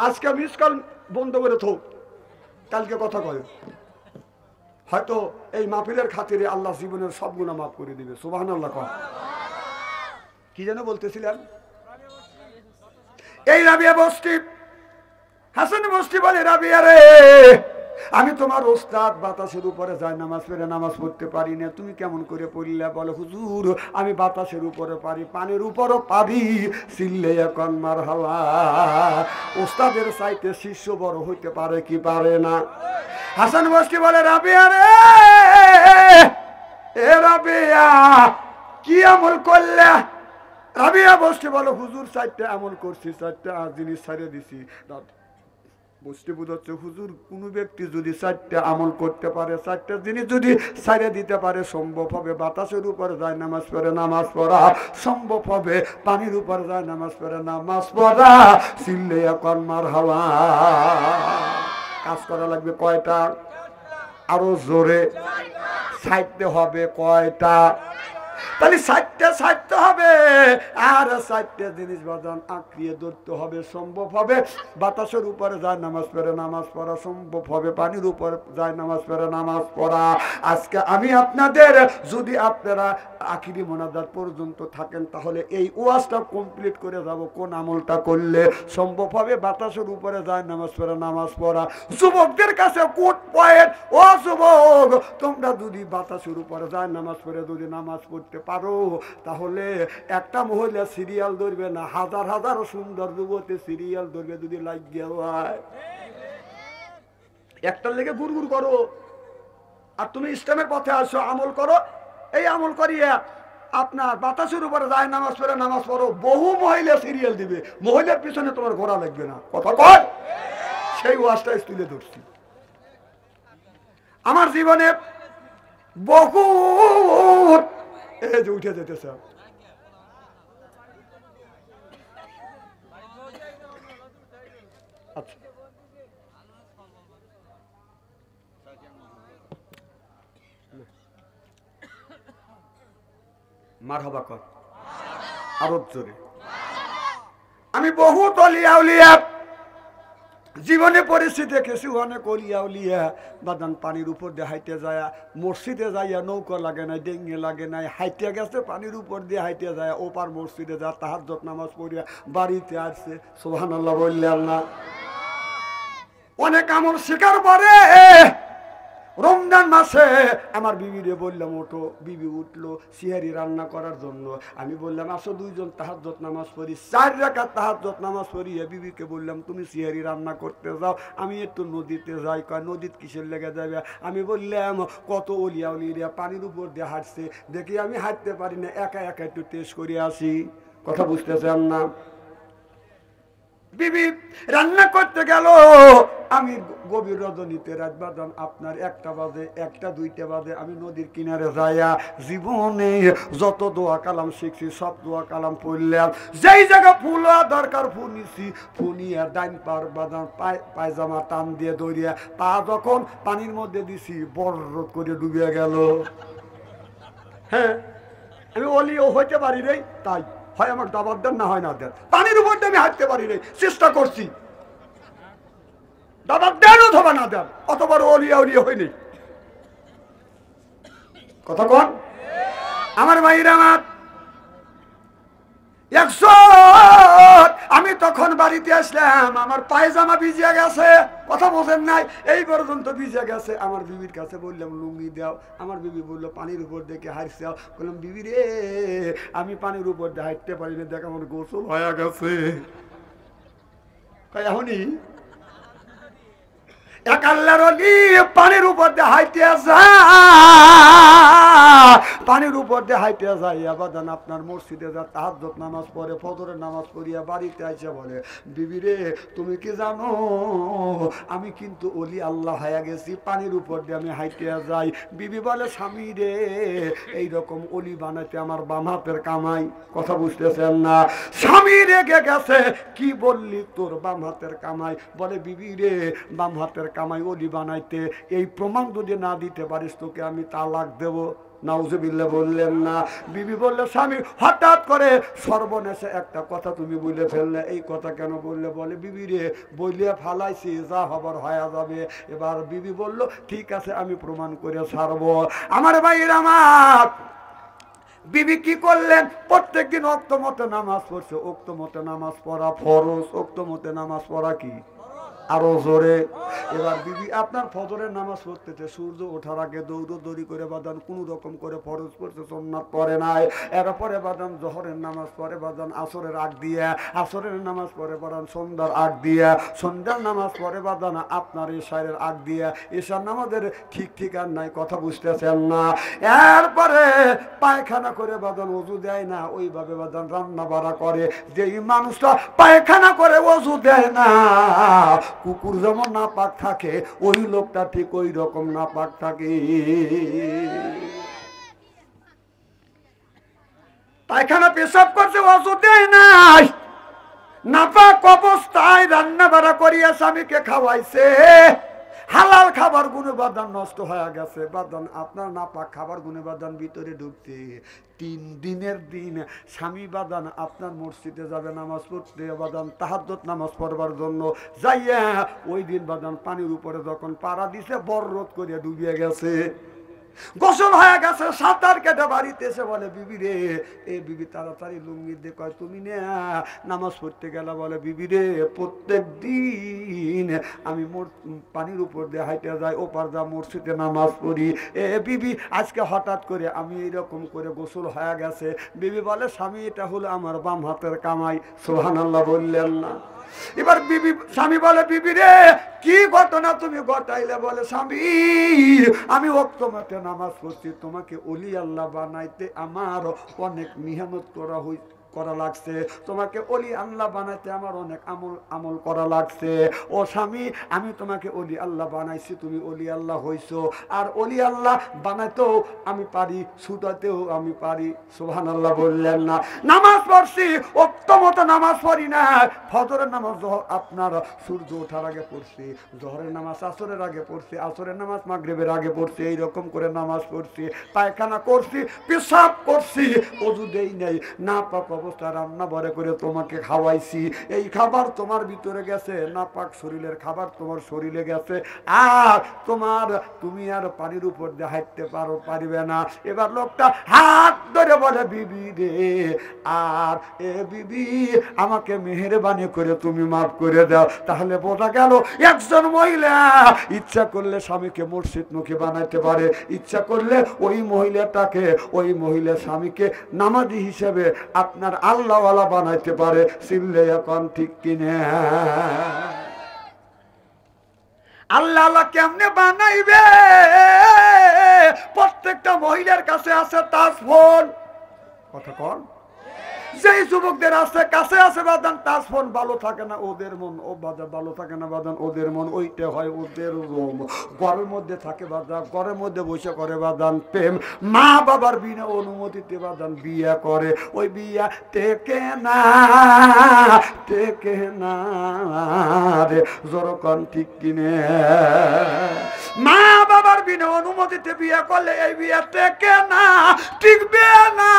আজকে মিস কল বন্ধ করে থো, কালকে কথা কয়। হয়তো এই মাহফিলের খাতিরে আল্লাহ জীবনের সব গুনাহ মাফ করে দিবে। সুবহানাল্লাহ। কয় কি যেন বলতেছিলেন? এই রাবিয়া বস্তি, হাসান বস্তি বলে, রাবিয়া রে আমি তোমার ওস্তাদ, বাতাসের উপরে যায় নামাজ পড়ে নামাজ পড়তে পারি না, তুমি কেমন করে পড়লে? বলে, হুজুর আমি বাতাসের উপরে পারি, পানির উপরও পারি, চিল্লে এখন মারহাবা। ওস্তাদের চাইতে শিষ্য বড় হইতে পারে কি পারে না? হাসান বস্তি বলে, রাবিয়া রে এ রাবিয়া কি আমল করলে? রাবিয়া বস্তি বলে, হুজুর 4টা আমল করছি, 4টা জিনিস ছাড়িয়ে দিছি। বুঝতে বুঝাচ্ছে হুজুর কোন ব্যক্তি যদি 4টা আমল করতে পারে, 4টা জিনিস যদি ছাড়ে দিতে পারে, সম্ভব হবে বাতাসের উপরে যায় নামাজ পড়ে নামাজ পড়া, সম্ভব হবে পানির উপরে যায় নামাজ পড়ে নামাজ পড়া। চিল্লে এখন মারহাবা। কাজ করা লাগবে কয়টা? আরো জোরে। ছাড়তে হবে কয়টা? তাহলে 4টা ছাড়তে হবে, আর 4টা জিনিস বাজান আঁকড়িয়ে ধরতে হবে। সম্ভব হবে বাতাসের উপরে যায় নামাজ পড়ে নামাজ পড়া, সম্ভব হবে পানির উপরে যায় নামাজ পড়ে নামাজ পড়া। আজকে আমি আপনাদের, যদি আপনারা আখিরি মোনাজাত পর্যন্ত থাকেন, তাহলে এই ওয়াজটা কমপ্লিট করে যাব কোন আমলটা করলে সম্ভব হবে বাতাসের উপরে যায় নামাজ পড়ে নামাজ পড়া। যুবকদের কাছে কোট পয়েন্ট, ও যুবক, তোমরা যদি বাতাসের উপরে যায় নামাজ পড়ে যদি নামাজ পড়তে পারো, তাহলে একটা মহিলা সিরিয়াল ধরবে না, হাজার হাজার সুন্দর যুবতী সিরিয়াল ধরবে যদি লাগিয়ে হয়। একটার লেগে গুড়গুড় করো, আর তুমি ইসলামের পথে আসো, আমল করো। এই আমল করিয়ে আপনার বাতাসের উপরে যায় নামাজ পড়ে নামাজ পড়ো, বহু মহিলা সিরিয়াল দিবে, মহিলার পিছনে তোমার ঘোরা লাগবে না। কথা কর। সেই ওয়াজটা তুলে ধরছি। আমার জীবনে বহু উঠে যেতেছে। আচ্ছা, মারহাবা কর আরো জোরে। আমি বহুত অলিয়া উলিয়া জীবনে পরিস্থিতি দেখেছি, অনেক অলিয়া উলিয়া বাদান পানির উপর দিয়ে হাইটে যায়, মসজিদে যাইয়া নৌকা লাগে নাই, ডেঙ্গে লাগে নাই, হাইটে গেছে পানির উপর দিয়ে হাইটে যায়, ওপার মসজিদে যায়, তাহাজ্জুদ নামাজ পড়িয়া বাড়িতে আসছে। সুবহানাল্লাহ বললেন না? অনেক আমল শিকার পরে রমজান মাসে আমার বিবিরে বললাম ওঠো, বিবি উঠলো সিহারি রান্না করার জন্য। আমি বললাম আসো দুইজন তাহাজ্জুদ নামাজ পড়ি। 4 রাকাত তাহাজ্জুদ নামাজ পড়িয়ে বিবিকে বললাম তুমি সিহারি রান্না করতে যাও, আমি একটু নদীতে যাই। কয় নদীত কিসের লেগে যাবে? আমি বললাম কত অলিয়া উলিয়া পানির উপর দিয়ে হাঁটছে, দেখি আমি হাঁটতে পারি না, একা একা একটু টেস্ট করে আসি। কথা বুঝতেছেন না? বিবি রান্না করতে গেল, আমি গভীর রজনীতে রাত বাদান আপনার 1টা বাজে, 1টা 2টা বাজে, আমি নদীর কিনারে যাইয়া জীবনে যত দোয়া কালাম শিখছি সব দোয়া কালাম পড়লাম। যেই জায়গা ফুল দরকার ফুনিছি, ফুনিয়া ডাইন পার বাদান পায়জামা টান দিয়ে দৌড়িয়া পা যখন পানির মধ্যে দিছি বড় করে ডুবে গেল। হ্যাঁ, আমি অলিও হইতে পারি রে, তাই হয় আমার দাবার দেন, না হয় না দেন। পানির উপর দিয়ে আমি হাঁটতে পারি রে, চেষ্টা করছি, দাবার দেন অথবা না দেন, অতবার অলিয়া উলিয়া হয়নি। কথা কন আমার ভাইরা আমার। 100 আমি তখন বাড়িতে আসলাম, আমার পায়জামা ভিজে গেছে। কথা বোঝেন নাই? এই পর্যন্ত ভিজে গেছে। আমার বিবির কাছে বললাম লুঙ্গি দাও। আমার বিবি বললো পানির উপর দেখে হাঁটছে। বললাম বিবি রে, আমি পানির উপর দিয়ে হাঁটতে পারি না, দেখ আমার গোসল হয়ে গেছে। এখনই এক আল্লাহর ওলি পানির উপর দিয়ে হাইটে যায়, পানির উপর দিয়ে হাইটে যায় আবাদান আপনার মসজিদে যা তাহাজ্জুদ নামাজ পড়ে, ফজরের নামাজ পড়িয়া বাড়িতে আইসা বলে বিবি রে তুমি কি জানো আমি কিন্তু ওলি আল্লাহ হয়ে গেছি, পানির উপর দিয়ে আমি হাইটে যাই। বিবি বলে স্বামী রে এইরকম ওলি বানাইতে আমার বাম হাতের কামাই। কথা বুঝতেছেন না? স্বামী রেগে গেছে, কি বললি তোর বাম হাতের কামাই? বলে বিবি রে বাম হাতের কামাই ওলি বানাইতে, এই প্রমাণ যদি না দিতে পারিস তোকে আমি তালাক দেব। নাউজুবিল্লাহ বললেন না? বিবি বললে স্বামী হঠাৎ করে সর্বনেশে একটা কথা তুমি বলে ফেললে, এই কথা কেন বললে? বলে বিবি রে বলিয়া ফালাইছি, যা হবার হয়ে যাবে। এবার বিবি বলল ঠিক আছে আমি প্রমাণ করে ছাড়বো। আমার ভাইয়ের আমার বিবি কি করলেন? প্রত্যেকদিন ওক্ত মতে নামাজ পড়ছে। ওক্ত মতে নামাজ পড়া ফরজ, ওক্ত মতে নামাজ পড়া কি আরো জোরে। এবার বিবি আপনার ফজরের নামাজ পড়তেছে, সূর্য ওঠার আগে দৌড়ি করে বাদান কোন রকম করে ফরজ পড়ছে, সুন্নাত পড়ে নাই। এরপরে বাদান জোহরের নামাজ পড়ে বাদান আসরের আগ দিয়ে, আসরের নামাজ পড়ে বাদান সন্ধ্যার আগ দিয়ে, সন্ধ্যার নামাজ পড়ে বাদান আপনার ইশারের আগ দিয়ে। ঈশার নামাজের ঠিক ঠিকার নাই। কথা বুঝতেছেন না? এরপরে পায়খানা করে বাদান ওযু দেয় না, ওইভাবে বাদান রান্না বাড়া করে। যেই মানুষটা পায়খানা করে ওযু দেয় না, কুকুর যেমন না পাক থাকে ওই লোকটা ঠিক ওই রকম না পাক থাকে। পায়খানা পেশাব করছে ওষুধ দেয় নাই, নাপাক অবস্থায় রান্না বাড়া করিয়া স্বামীকে খাওয়াইছে, হালাল খাবার গুণে বাদান নষ্ট হয়ে গেছে। বাদান আপনার নাপাক খাবার গুণে বাদান ভিতরে ঢুকতে 3 দিনের দিন স্বামী বাদান আপনার মসজিদে যাবে নামাজ পড়তে, বাদান তাহাজ্জুদ নামাজ পড়বার জন্য যাইয়া ওই দিন বাদান পানির উপরে যখন পাড়া দিছে বররত করিয়া ডুবিয়ে গেছে, গোসল হয়ে গেছে, সাঁতার কেটে বাড়িতে এসে বলে বিবি রে, এ বিবি তাড়াতাড়ি লুঙ্গি দিয়ে কয় তুমি না নামাজ পড়তে গেলা, বলে বিবি রে প্রত্যেক দিন আমি পানির উপর দিয়ে হাইটে যাই, ওপার যা মসজিদে নামাজ পড়ি, এ বিবি আজকে হঠাৎ করে আমি এইরকম করে গোসল হয়ে গেছে। বিবি বলে স্বামী এটা হলো আমার বাম হাতের কামাই। সুবহানাল্লাহ বললেন না? এবার বিবি স্বামী বলে বিবি রে কি ঘটনা তুমি ঘটাইলে? বলে স্বামী আমি ওয়াক্ত মতে নামাজ পড়ছি, তোমাকে ওলি আল্লাহ বানাইতে আমার অনেক মেহনত করা লাগছে, তোমাকে ওলি আল্লাহ বানাইতে আমার অনেক আমল করা লাগছে। ও স্বামী আমি তোমাকে ওলি আল্লাহ বানাইছি, তুমি ওলি আল্লাহ হইছো, আর ওলি আল্লাহ বানাইতেও আমি পারি, ছুটাতেও আমি পারি। সুবহানাল্লাহ বললেন না? নামাজ পড়ছি, উত্তমত নামাজ পড়ি না, ফজরের নামাজ আপনার সূর্য ওঠার আগে পড়ছি, জোহরের নামাজ আসরের আগে পড়ছি, আসরের নামাজ মাগরিবের আগে পড়ছি, এইরকম করে নামাজ পড়ছি, পায়খানা করছি, পেশাব করছি, ওযু দেই নাই, না পাক অবস্থা রান্না বড় করে তোমাকে খাওয়াইছি, এই খাবার তোমার ভিতরে গেছে, না পাক শরীরের খাবার তোমার শরীরে গেছে, আর তুমি আর পানির উপর দিয়ে হাঁটতে পারবে না। এবার লোকটা হাত ধরে বলে বিবি রে, আর এ বিবি আমাকে মেহেরবানি করে তুমি মাফ করে দাও। তাহলে বোঝা গেল একজন মহিলা ইচ্ছা করলে স্বামীকে মসজিদমুখী বানাইতে পারে, ইচ্ছা করলে ওই মহিলা স্বামীকে নামাজি হিসেবে আপনার আল্লাহওয়ালা বানাইতে পারে। চিল্লে এখন ঠিক কিনে? আল্লাহ কেমনে বানাইবে? প্রত্যেকটা মহিলার কাছে আছে তাজফোন। কথা কন? যেই যুবকদের আছে কাছে আছে বাদান তাজফোন, ভালো থাকে না ওদের মন, ও বাজার ভালো থাকে না বাদান ওদের মন, ওইটা হয় ওদের রোম। ঘরের মধ্যে থাকে বাদান, ঘরের মধ্যে বসে করে বাদান প্রেম, মা বাবার বিনা অনুমতিতে বাদান বিয়ে করে, ওই বিয়া টেকে না রে। জোরকন ঠিক কিনে? মা বাবার বিনা অনুমতিতে বিয়ে করলে এই বিয়া টেকে না, টিকবে না।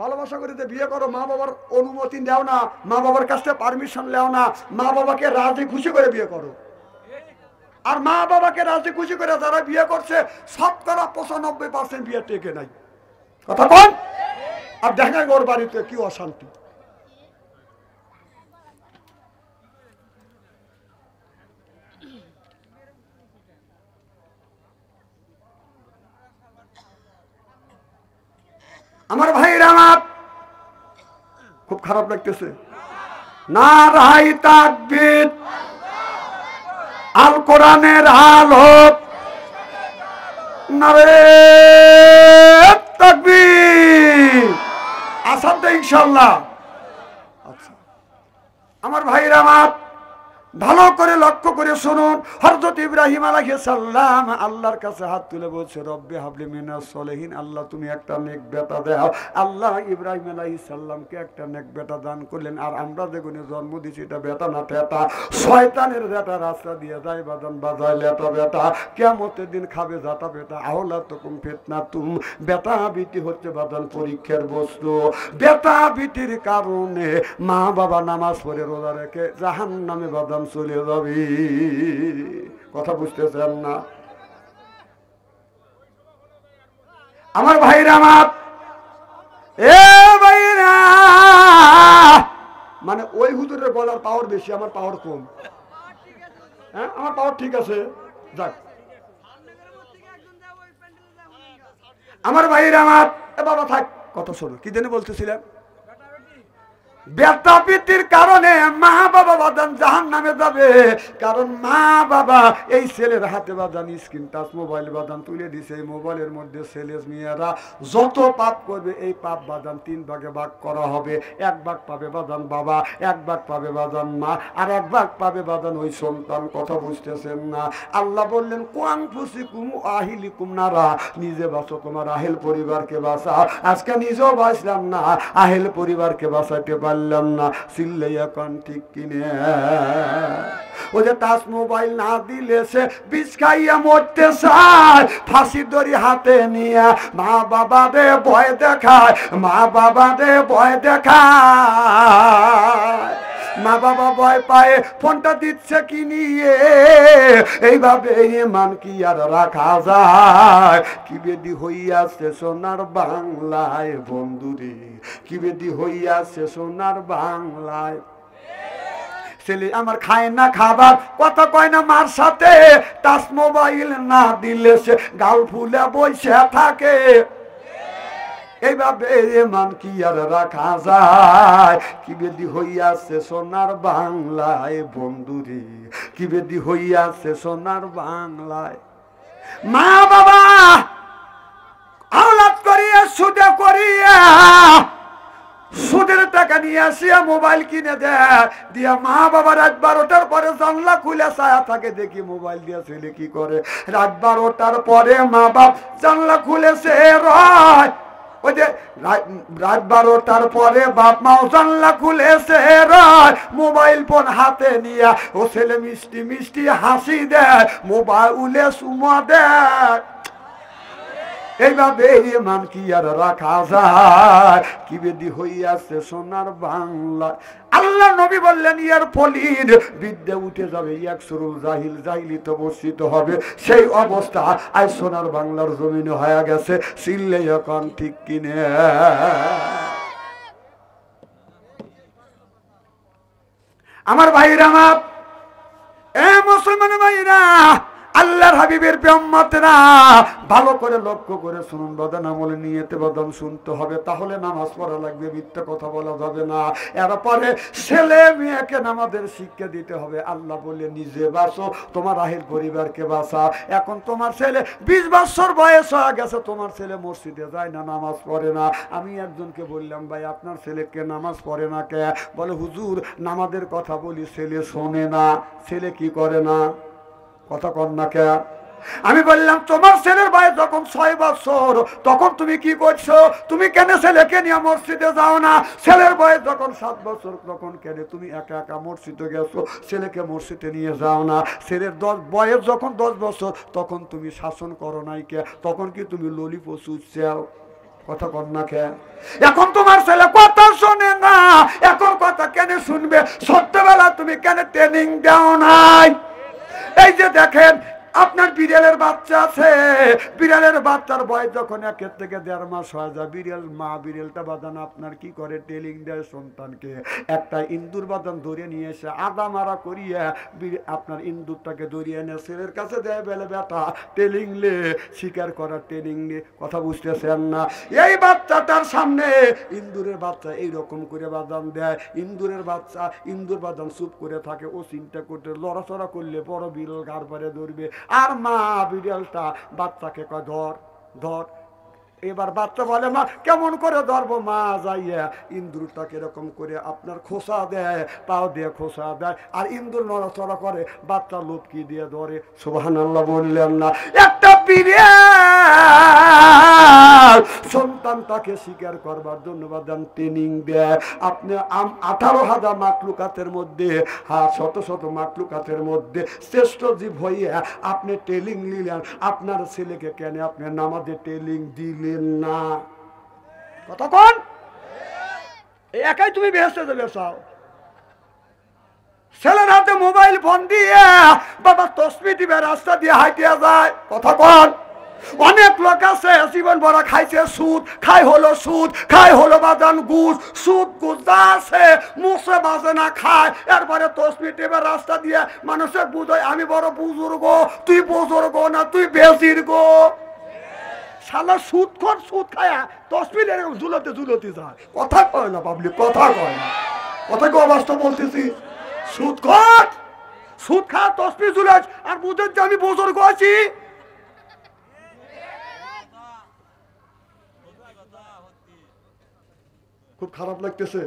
ভালোবাসা করে বিয়ে করো, মা বাবার অনুমতি দাও না, মা বাবার কাছে পারমিশন নেও না, মা বাবাকে রাজি খুশি করে বিয়ে করো। আর মা বাবাকে রাজি খুশি করে যারা বিয়ে করছে 95% বিয়ে টেকে নাই। কথা বল? আর দেখা ওর বাড়িতে কি অশান্তি। আমার ভাইরা আমার খুব খারাপ লাগতেছে। নারায়ে তাকবীর, আল কোরআনের আলো, নারায়ে তাকবীর। আসান তো ইনশাআল্লাহ। আচ্ছা আমার ভাইরা আমার ভালো করে লক্ষ্য করে শুনুন। হযরত ইব্রাহিম আলাইহিস সালাম আল্লাহর কাছে হাত তুলে বলছে রব্বি হাবলি মিনাস সলিহিন, আল্লাহ তুমি একটা নেক বেটা দাও। আল্লাহ ইব্রাহিম আলাইহিস সালামকে একটা নেক বেটা দান করলেন। আর আমরা যেগুলো জন্ম দিছি এটা বেটা না টেটা, শয়তানের বেটা, রাস্তা দিয়ে যায় বাজান বাজায় লেটা বেটা, কিয়ামতের দিন খাবে জাতা বেটা। আওলাতুকুম ফিতনাতুম, বেটা বিটি হচ্ছে বাজান পরীক্ষার বস্তু। বেটা বিটির কারণে মা বাবা নামাজ পড়ে রোজা রেখে জাহান্নামে বাজান চলে যাবি। কথা বুঝতেছেন না আমার ভাইরা? আমার এ ভাইরা, মানে ওই হুজুরের গলার পাওয়ার বেশি, আমার পাওয়ার কম। হ্যাঁ আমার পাওয়ার ঠিক আছে। যাক আমার ভাইরা আমার, এ বাবা থাক কথা শোনো, কি জানি বলতেছিলাম? ব্যথাপিতির কারণে মা বাবা বাদান জাহান্নামে যাবে। কারণ মা বাবা এই ছেলের হাতে বাদান স্ক্রিন টাচ মোবাইল বাদান তুলে দিছে। এই মোবাইলের মধ্যে ছেলে মেয়েরা যত পাপ করবে এই পাপ বাদান 3 ভাগে ভাগ করা হবে। 1 ভাগ পাবে বাদান বাবা, 1 ভাগ পাবে বাদান মা, আর 1 ভাগ পাবে বাদান ওই সন্তান। কথা বুঝতেছেন না? আল্লাহ বললেন কুয়াং ফুসিকুম আহিলিকুম নারা, নিজে বাঁচো, তোমার আহেল পরিবারকে বাঁচাও। আজকে নিজেও বাঁচলাম না, আহেল পরিবারকে বাঁচাইতে পারলাম না। চিল্লাইয়া কোন ঠিক কিনে? ও যে টাচ মোবাইল না দিলে সে বিষ খাইয়া মরতে চায়, ফাঁসি দড়ি হাতে নিয়ে মা বাবা রে ভয় দেখায়, মা বাবা রে ভয় দেখায়। মা বাবা ভয় পায় ফোনটা দিচ্ছে কি নিয়ে। এইভাবে মান কি আর রাখা যায়? কি বেদি হইয়াছে সোনার বাংলায় বন্ধুরে, কি বেদি হইয়াছে সোনার বাংলায়। ছেলে আমার খায় না খাবার, কথা কয় না মার সাথে, টাচ মোবাইল না দিলে সে গাল ফুলে বসে থাকে। এইভাবে মান কি আর রাখা যায়? কি বেদি হইয়াছে সোনার বাংলায় বন্ধুরে, কি বেদি হইয়াছে সোনার বাংলায়। মা বাবা আওলাদ করিয়া সুদে করিয়া সুদের টাকা নিয়ে আসিয়া মোবাইল কিনে দেয়, দিয়া মা বাবা রাত 12টার পরে জানলা খুলে ছায়া থাকে, দেখি মোবাইল দিয়ে ছেলে কি করে। রাত 12টার পরে মা বাপ জানলা খুলেছে রয়, ওই যে রাত 12টার পরে বাপ মাও জানলা খুলেছে রয়, মোবাইল ফোন হাতে নিয়ে ও ছেলে মিষ্টি মিষ্টি হাসি দেয়, মোবাইলে সুমা দেয়। এইভাবে মান কি আর রাখা যায়? কি বেদি হইয়াছে সোনার বাংলা। আল্লাহ নবী বললেন ইয়ার ফলির বিদ্যা উঠে যাবে, ইয়াকসুরুল জাহিল, জাহিলিত বর্ষিত হবে। সেই অবস্থা আজ সোনার বাংলার জমিনে হয়ে গেছে। চিল্লে এখন ঠিক কিনে? আমার ভাইরা, আমার মুসলমান ভাইরা, আল্লাহর হাবিবের উম্মতরা ভালো করে লক্ষ্য করে শুনুন। বাদান আমল নিয়েতে বাদান শুনতে হবে, তাহলে নামাজ পড়া লাগবে, মিথ্যা কথা বলা যাবে না। এরপরে ছেলে মেয়েকে নামাজের শিক্ষা দিতে হবে। আল্লাহ বলে নিজে বাঁচো, তোমার আহেল পরিবারকে বাঁচা। এখন তোমার ছেলে 20 বছর বয়স হয়ে গেছে, তোমার ছেলে মসজিদে যায় না, নামাজ পড়ে না। আমি একজনকে বললাম, ভাই আপনার ছেলেকে নামাজ পড়ে না কে? বলে হুজুর নামাজের কথা বলি, ছেলে শোনে না। ছেলে কি করে না? কথা কর না কে? আমি বললাম তোমার ছেলের বয়স যখন 6 বছর তখন তুমি কি করছো? তুমি কেন ছেলেকে নিয়ে মসজিদে যাও না? ছেলের বয়স যখন 7 বছর তখন কেন তুমি একা একা মসজিদে গেছো? ছেলেকে মসজিদে নিয়ে যাও না? ছেলের বয়স যখন 10 বছর তখন তুমি শাসন করো নাই কে? তখন কি তুমি ললিপপ চুষছো? কথা কর না কে? এখন তোমার ছেলে কথা শোনে না, এখন কথা কেন শুনবে? ছোট্টবেলা তুমি কেন ট্রেনিং দাও নাই? এই যে দেখেন আপনার বিড়ালের বাচ্চা আছে, বিড়ালের বাচ্চার বয়স যখন 1 থেকে 1.5 মাস হয়ে যায়, বিড়াল মা বিড়ালটা বাদান আপনার কি করে? টেলিং দেয় সন্তানকে। একটা ইন্দুর বাদান ধরে নিয়ে এসে আদা মারা করিয়া আপনার ইন্দুরটাকে ধরিয়ে এনে ছেলের কাছে দেয়, বেলে বেটা টেলিং লে, শিকার করার ট্রেনিং নে। কথা বুঝতেছেন না? এই বাচ্চাটার সামনে ইন্দুরের বাচ্চা এইরকম করে বাদান দেয়, ইন্দুরের বাচ্চা ইন্দুর বাদান চুপ করে থাকে। ও চিন্তা করতে লড়াচড়া করলে বড় বিড়াল গার পারে ধরবে, আর মা বিড়ালটা বাচ্চাকে কয় ধর ধর। এবার বাচ্চা বলে মা কেমন করে ধরবো? মা যাইয়া ইন্দুরটাকে এরকম করে আপনার খোসা দেয়, পাও দিয়ে খোসা দেয়, আর ইন্দুর নড়াচড়া করে, বাচ্চা লোপকি দিয়ে ধরে। সুবহানাল্লাহ বললেন না? একটা বিড়াল সন্তানটাকে শিকার করবার জন্য বাদান ট্রেনিং দেয়। আপনি 18,000 মাকলুকাতের মধ্যে, শত শত মাকলুকাতের মধ্যে শ্রেষ্ঠ জীব হইয়া আপনি ট্রেনিং নিলেন, আপনার ছেলেকে কেন আপনি নামাজে ট্রেনিং দিলেন না? কতক্ষণ একাই তুমি বেহেশতে যাবে? চাও ছেলের হাতে মোবাইল ফোন দিয়ে বাবা তসবি দিবে, রাস্তা দিয়ে হাইটিয়া যায়। কতক্ষণ অনেক লোক আছে জীবন ভরা খাইছে সুদ, খাই হলো সুদ, খাই হলো বাদান ঘুষ, সুদ ঘুষ যা আছে মুখে বাজে না খায়। এরপরে তসবি টিপে রাস্তা দিয়ে মানুষের বুঝায় আমি বড় বুজুর্গ, তুই বুজুর্গ না, তুই বেজির গো। শালা সুদ খায়া তসবির এরকম ঝুলতে ঝুলতে যায়। কথা কয় না পাবলিক, কথা কয় না। কথা কি অবাস্তব বলতেছি? সুদ খোর, সুদ খা তসবি জুলাস আর বুঝেন যে আমি বুজুর্গ আছি। খুব খারাপ লাগতেছে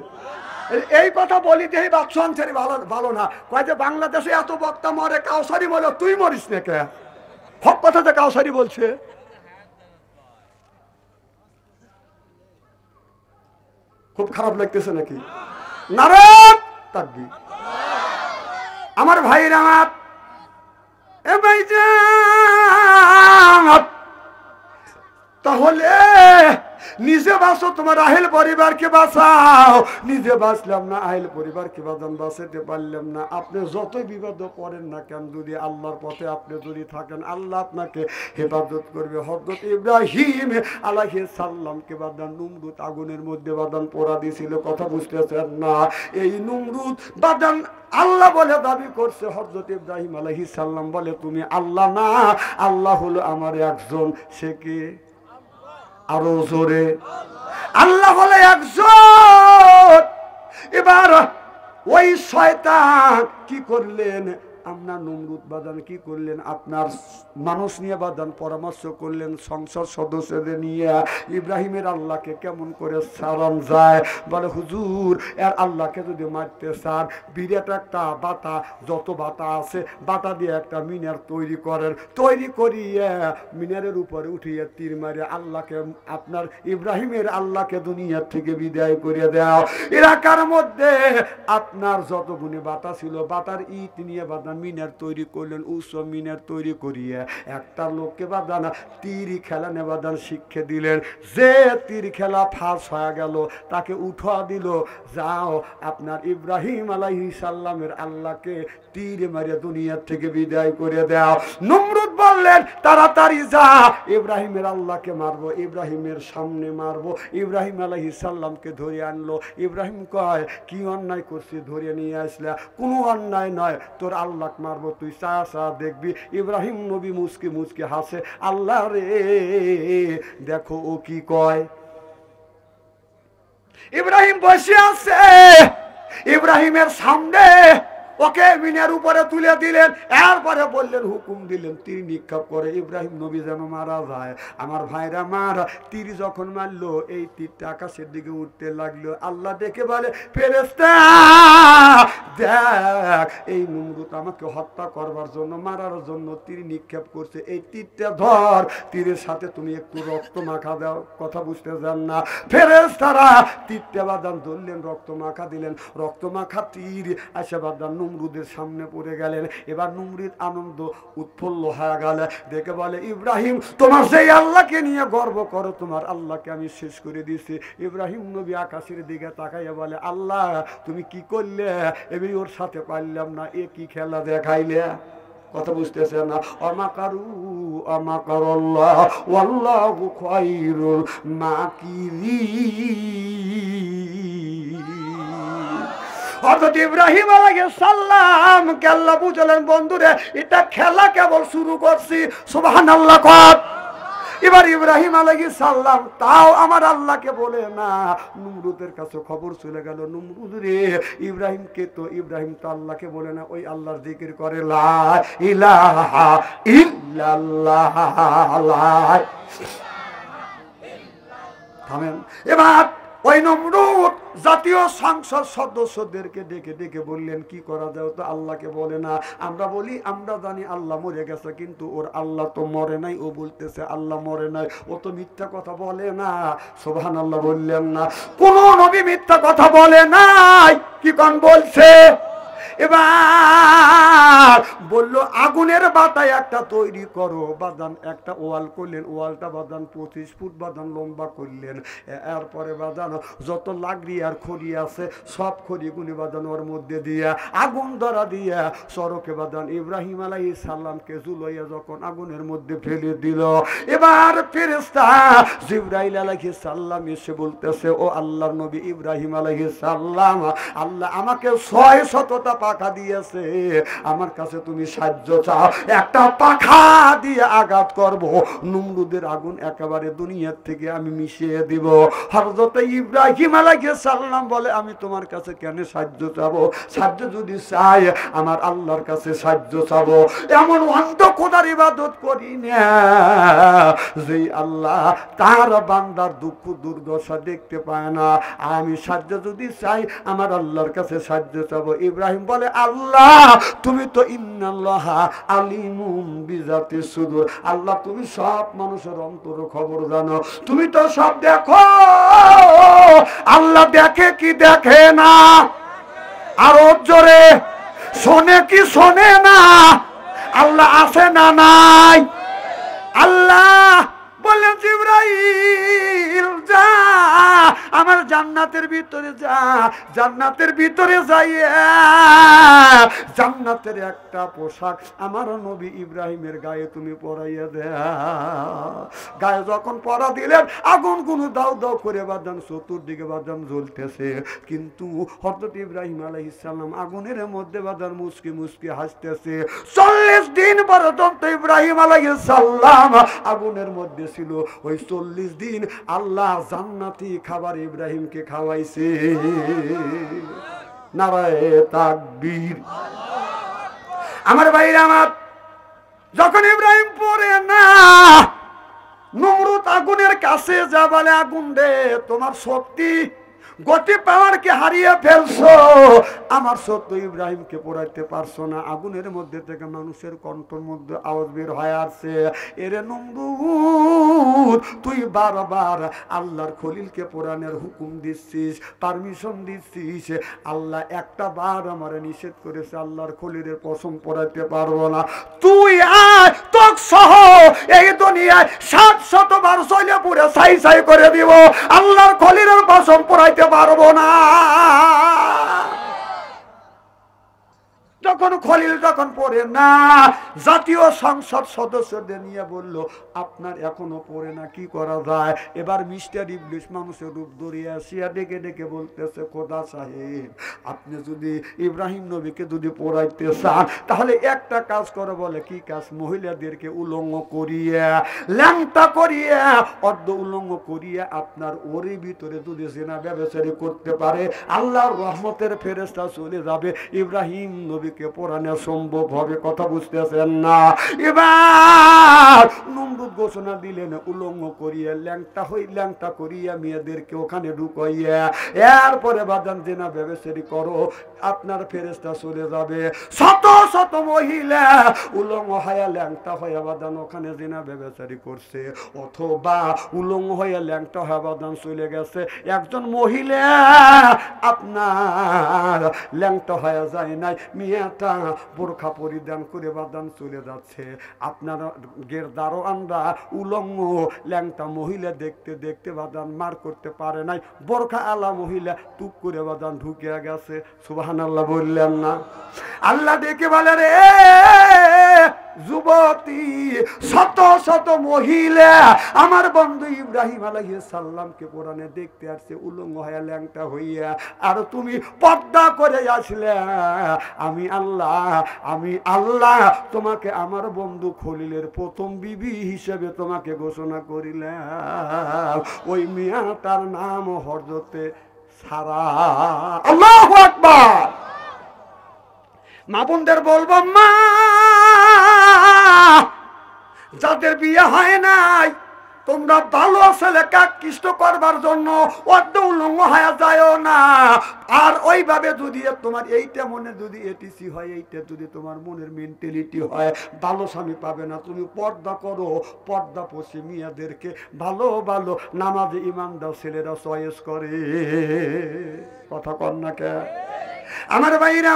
এই কথা বলি যে এই বাক্স আনসারি ভালো ভালো না। কয় যে বাংলাদেশে এত বক্তা মরে, কাউসারি বলে তুই মরিস না কে? হক কথা যে কাউসারি বলছে। খুব খারাপ লাগতেছে নাকি? নারায়ণ তাকবীর। আমার ভাইরা আমার, এ ভাইজান, তাহলে নিজে বাঁচো, তোমার আহেল পরিবারকে বাঁচাও। নিজে বাঁচলাম না, আহেল পরিবারকে বাঁচাতে পারলাম না। আপনি যতই বিপদে পড়েন না কেন, যদি আল্লাহর পথে আপনি যদি থাকেন, আল্লাহ আপনাকে হেফাজত করবে। হযরত ইব্রাহিম আলাইহিস সালামকে বাদান নমরুদ আগুনের মধ্যে বাদান পোড়া দিয়েছিল। কথা বুঝতেছেন না? এই নমরুদ বাদান আল্লাহ বলে দাবি করছে, হযরত ইব্রাহিম আলাইহিস সালাম বলে তুমি আল্লাহ না, আল্লাহ হলো আমার একজন। সে কি? আরো জোরে, আল্লাহ হলো একজন। এবার ওই শয়তান কি করলেন? আপনার নমরুদ বাদান কি করলেন? আপনার মানুষ নিয়ে বাদান পরামর্শ করলেন, সংসদ সদস্যদের নিয়ে ইব্রাহিমের আল্লাহকে কেমন করে সালাম যায়। বলে হুজুর, এর আল্লাহকে যদি মারতে চান, বিরাট একটা বাতা, যত বাতা আছে বাতা দিয়ে একটা মিনার তৈরি করেন, তৈরি করিয়ে মিনারের উপরে উঠিয়ে তীর মারে আল্লাহকে, আপনার ইব্রাহিমের আল্লাহকে দুনিয়ার থেকে বিদায় করে দাও। এলাকার মধ্যে আপনার যত গুণে বাতা ছিল, বাতার ইট নিয়ে বাদান মিনার তৈরি করলেন। উচ্চ মিনার তৈরি করিয়ে একটা লোককে বাদান তীর খেলা নেবাদান শিক্ষা দিলেন। যে তীর খেলা ফাঁস হয়ে গেল তাকে উঠা দিল, যাও আপনার ইব্রাহিম আলাইহিস সালামের আল্লাহকে তীর মারিয়া দুনিয়ার থেকে বিদায় করে দাও। নমরুদ বললেন তাড়াতাড়ি যা, ইব্রাহিমের আল্লাহকে মারবো, ইব্রাহিমের সামনে মারবো। ইব্রাহিম আলাইহিস সালামকে ধরে আনলো। ইব্রাহিম কয় কি অন্যায় করছি ধরে নিয়ে আসলা? কোনো অন্যায় নয়, তোর আল্লাহ মারবো, তুই চা চা দেখবি। ইব্রাহিম নবী মুচকি মুচকি হাসে, আল্লাহ রে দেখো ও কি কয়। ইব্রাহিম বসে আছে, ইব্রাহিমের সামনে ওকে মিনার উপরে তুলে দিলেন। এরপরে বললেন, হুকুম দিলেন তীর নিক্ষেপ করে ইব্রাহিম নবী যেন মারা যায়। আমার ভাইরা মার, তীর যখন মারলো এই তীরটা আকাশের দিকে উঠতে লাগলো। আল্লাহ দেখে বলে, ফেরেশতা দেখ, এই নমরুদ আমাকে হত্যা করবার জন্য, মারার জন্য তীর নিক্ষেপ করছে। এই তীরটা ধর, তীরের সাথে তুমি একটু রক্ত মাখা দাও। কথা বুঝতে যান না? ফেরেশতারা তীরটা বাদান ধরলেন, রক্ত মাখা দিলেন। রক্ত মাখা তীর আসে বাদান নমরুদের সামনে পড়ে গেলেন। এবার নমরুদ আনন্দ উৎফুল্ল হয়ে গেল, দেখে বলে, ইব্রাহিম তোমার সেই আল্লাহকে নিয়ে গর্ব করো, তোমার আল্লাহকে আমি শেষ করে দিয়েছি। ইব্রাহিম নবী আকাশের দিকে তাকাইয়া বলে, আল্লাহ তুমি কি করলে? এবার ওর সাথে পারলাম না, এ কি খেলা দেখাইলে? কথা বুঝতেছে না? আমাকারু আমাকারাল্লাহ ওয়াল্লাহু খায়রুল মাকিরিন। হযরত ইব্রাহিম আলাইহিস সালাম কে আল্লাহ বুঝলেন, বন্ধুরে এটা খেলা কেবল শুরু করছি। সুবহানাল্লাহ কর। এবার ইব্রাহিম আলাইহিস সালাম তাও আমার আল্লাহকে বলে না, নমরুদের কাছে খবর চলে গেল, নমরুদ রে ইব্রাহিমকে তো, ইব্রাহিম তো আল্লাহকে বলে না, ওই আল্লাহর জিকির করে, লা ইলাহা ইল্লাল্লাহ। থামেন। এবার ওই নমরুদ জাতীয় সংসদ সদস্যদেরকে ডেকে ডেকে বললেন, কি করা যায়? তো আল্লাহকে বলে না। আমরা বলি আমরা জানি আল্লাহ মরে গেছে, কিন্তু ওর আল্লাহ তো মরে নাই। ও বলতেছে আল্লাহ মরে নাই, ও তো মিথ্যা কথা বলে না। সুবহানাল্লাহ বললেন না? কোন নবী মিথ্যা কথা বলে নাই। কি কোন বলছে? এবার বলল, আগুনের বাতায় একটা তৈরি করো। বাদান একটা ওয়াল করলেন, ওয়ালটা বাদান 25 ফুট বাদান লম্বা করলেন। এরপরে বাদান যত লাকড়ি আর খড়ি আছে সব খড়িগুলি বাদান ওর মধ্যে দিয়া আগুন ধরা দিয়া সড়কে বাদান ইব্রাহিম আলাইহিস সালামকে ঝুলাইয়া যখন আগুনের মধ্যে ফেলে দিল, এবার ফেরেশতা জিবরাইল আলাইহিস সালাম এসে বলতেছে, ও আল্লাহর নবী ইব্রাহিম আলাইহিস সালাম, আল্লাহ আমাকে 600টা পাখা দিয়েছে, আমার কাছে তুমি সাহায্য চাও একটা পাখা দিয়ে আঘাত করব, নমরুদের আগুন একেবারে দুনিয়ার থেকে আমি মিশিয়ে দিব। হযরত ইব্রাহিম আলাইহিস সালাম বলে আমি তোমার কাছে কেন সাহায্য চাবো? সাহায্য যদি চাই আমার আল্লাহর কাছে সাহায্য চাবো। এমন অন্ধ খোদার ইবাদত করি না যে আল্লাহ তার বান্দার দুঃখ দুর্দশা দেখতে পায় না। আমি সাহায্য যদি চাই আমার আল্লাহর কাছে সাহায্য চাবো। ইব্রাহিম বলে আল্লাহ তুমি তো ইন্নাল্লাহা আলিমুম বিজাতিস সুদূর, আল্লাহ তুমি সব মানুষের অন্তর খবর জানো, তুমি তো সব দেখো। আল্লাহ দেখে কি দেখে না? আরো জোরে, শোনে কি শোনে না? আল্লাহ আছে না নাই? আল্লাহ বললেন জিবরাইল যা আমার জান্নাতের ভিতরে যা, জান্নাতের ভিতরে যাইয়া জান্নাতের একটা পোশাক আমার নবী ইব্রাহিমের গায়ে তুমি পরাইয়া দাও। গায়ে যখন পরা দিলেন আগুন গুলো দাও দাও করে বাদান চতুর্দিকে বাদান জ্বলতেছে, কিন্তু হযরত ইব্রাহিম আলাইহিস সালাম আগুনের মধ্যে বাদান মুস্কি মুস্কি হাসতেছে। 40 দিন পর্যন্ত ইব্রাহিম আলাইহিস সালাম আগুনের মধ্যে ছিল। ওই 40 দিন আল্লাহ জান্নাতি খাবার ইব্রাহিমকে খাওয়াইছে। নারায়ে তাকবীর। আমার ভাইরা আমার, যখন ইব্রাহিম পড়ে না নমরুদ আগুনের কাছে যা বলে আগুন রে তোমার শক্তি গতি পাওয়ার কে হারিয়ে ফেলছো, আমার সত্য ইব্রাহিমকে পোড়াইতে পারছো না। আগুনের মধ্যে থেকে মানুষের কণ্ঠের মধ্যে আওয়াজ বের হয়ে আসছে, এরে নমরুদ তুই বারবার আল্লাহর খলিলকে পোড়ানোর হুকুম দিচ্ছিস, পারমিশন দিচ্ছিস, আল্লাহ একটা বার আমার নিষেধ করেছে আল্লাহর খলিলের কসম পোড়াইতে পারবো না। তুই আয় তোক সহ এই দুনিয়ায় 700 বার চলে পুরে ছাই ছাই করে দিব, আল্লাহর খলিলের কসম পোড়াইতে পারবো না। যখন খলিল যখন পড়ে না, জাতীয় সংসদ সদস্যদের নিয়ে বলল আপনার এখনো পড়ে না, কি করা যায়? এবার মিস্টার ইবলিস মানুষের রূপ ধরিয়ে আসিয়া ডেকে ডেকে বলতেছে খোদা সাহেব আপনি যদি ইব্রাহিম নবীকে যদি পড়াইতে চান তাহলে একটা কাজ করে। বলে কি কাজ? মহিলাদেরকে উলঙ্গ করিয়া ল্যাংটা করিয়া অর্ধ উলঙ্গ করিয়া আপনার ওরই ভিতরে যদি জেনা ব্যবচারী করতে পারে আল্লাহর রহমতের ফেরেশতা চলে যাবে, ইব্রাহিম নবীকে পড়ানো সম্ভব হবে। কথা বুঝতেছেন না? এবার নমরুদ ঘোষণা দিলেন উলঙ্গ করিয়া ল্যাংটা করিয়া মেয়েদেরকে ওখানে ঢুকাইয়া এরপরে বাদান জেনা ব্যবচারী করো, আপনার ফেরেশতা চলে যাবে। শত শত মহিলা উলঙ্গ হয়ে ল্যাংটা হয়ে বাদান ওখানে জেনা ব্যবচারী করছে, অথবা উলঙ্গ হয়ে ল্যাংটা হয়ে বাদান চলে গেছে। একজন মহিলা আপনার ল্যাংটা হয়ে যায় নাই, মেয়েটা বোরখা পরিধান করে বাদান চলে যাচ্ছে। আপনার গেরদারও আমরা উলঙ্গ ল্যাংটা মহিলা দেখতে দেখতে বাদান মার করতে পারে নাই, বোরখা আলা মহিলা টুক করে বাদান ঢুকিয়া গেছে। সুবহানাল্লাহ বললেন না? আল্লাহ দেখে বলে রে যুবতী, শত শত মহিলা আমার বন্ধু ইব্রাহিম আলাইহিস সালামকে কোরআনে দেখতে আসছে উলঙ্গ হয়ে ল্যাংটা হইয়া, আর তুমি পর্দা করে আসলে। আমি আল্লাহ তোমাকে আমার বন্ধু খলিলের প্রথম বিবি হিসেবে তোমাকে ঘোষণা করিলাম। ওই মেয়েটার নাম হযরতে সারা। আল্লাহু আকবার। মা বোনদের বলবো, মা যাদের বিয়ে হয় নাই তোমরা ভালো ছেলেকে আকৃষ্ট করবার জন্য অর্ধ উলঙ্গ হয়ে যায় না। আর ওইভাবে যদি তোমার এইটা মনে যদি এটিসি হয়, এইটা যদি তোমার মনের মেন্টালিটি হয়, ভালো স্বামী পাবে না। তুমি পর্দা করো, পর্দা পশি মেয়েদেরকে ভালো ভালো নামাজে ইমানদার ছেলেরা চয়েস করে। কথা কর না কে? আমার ভাইরা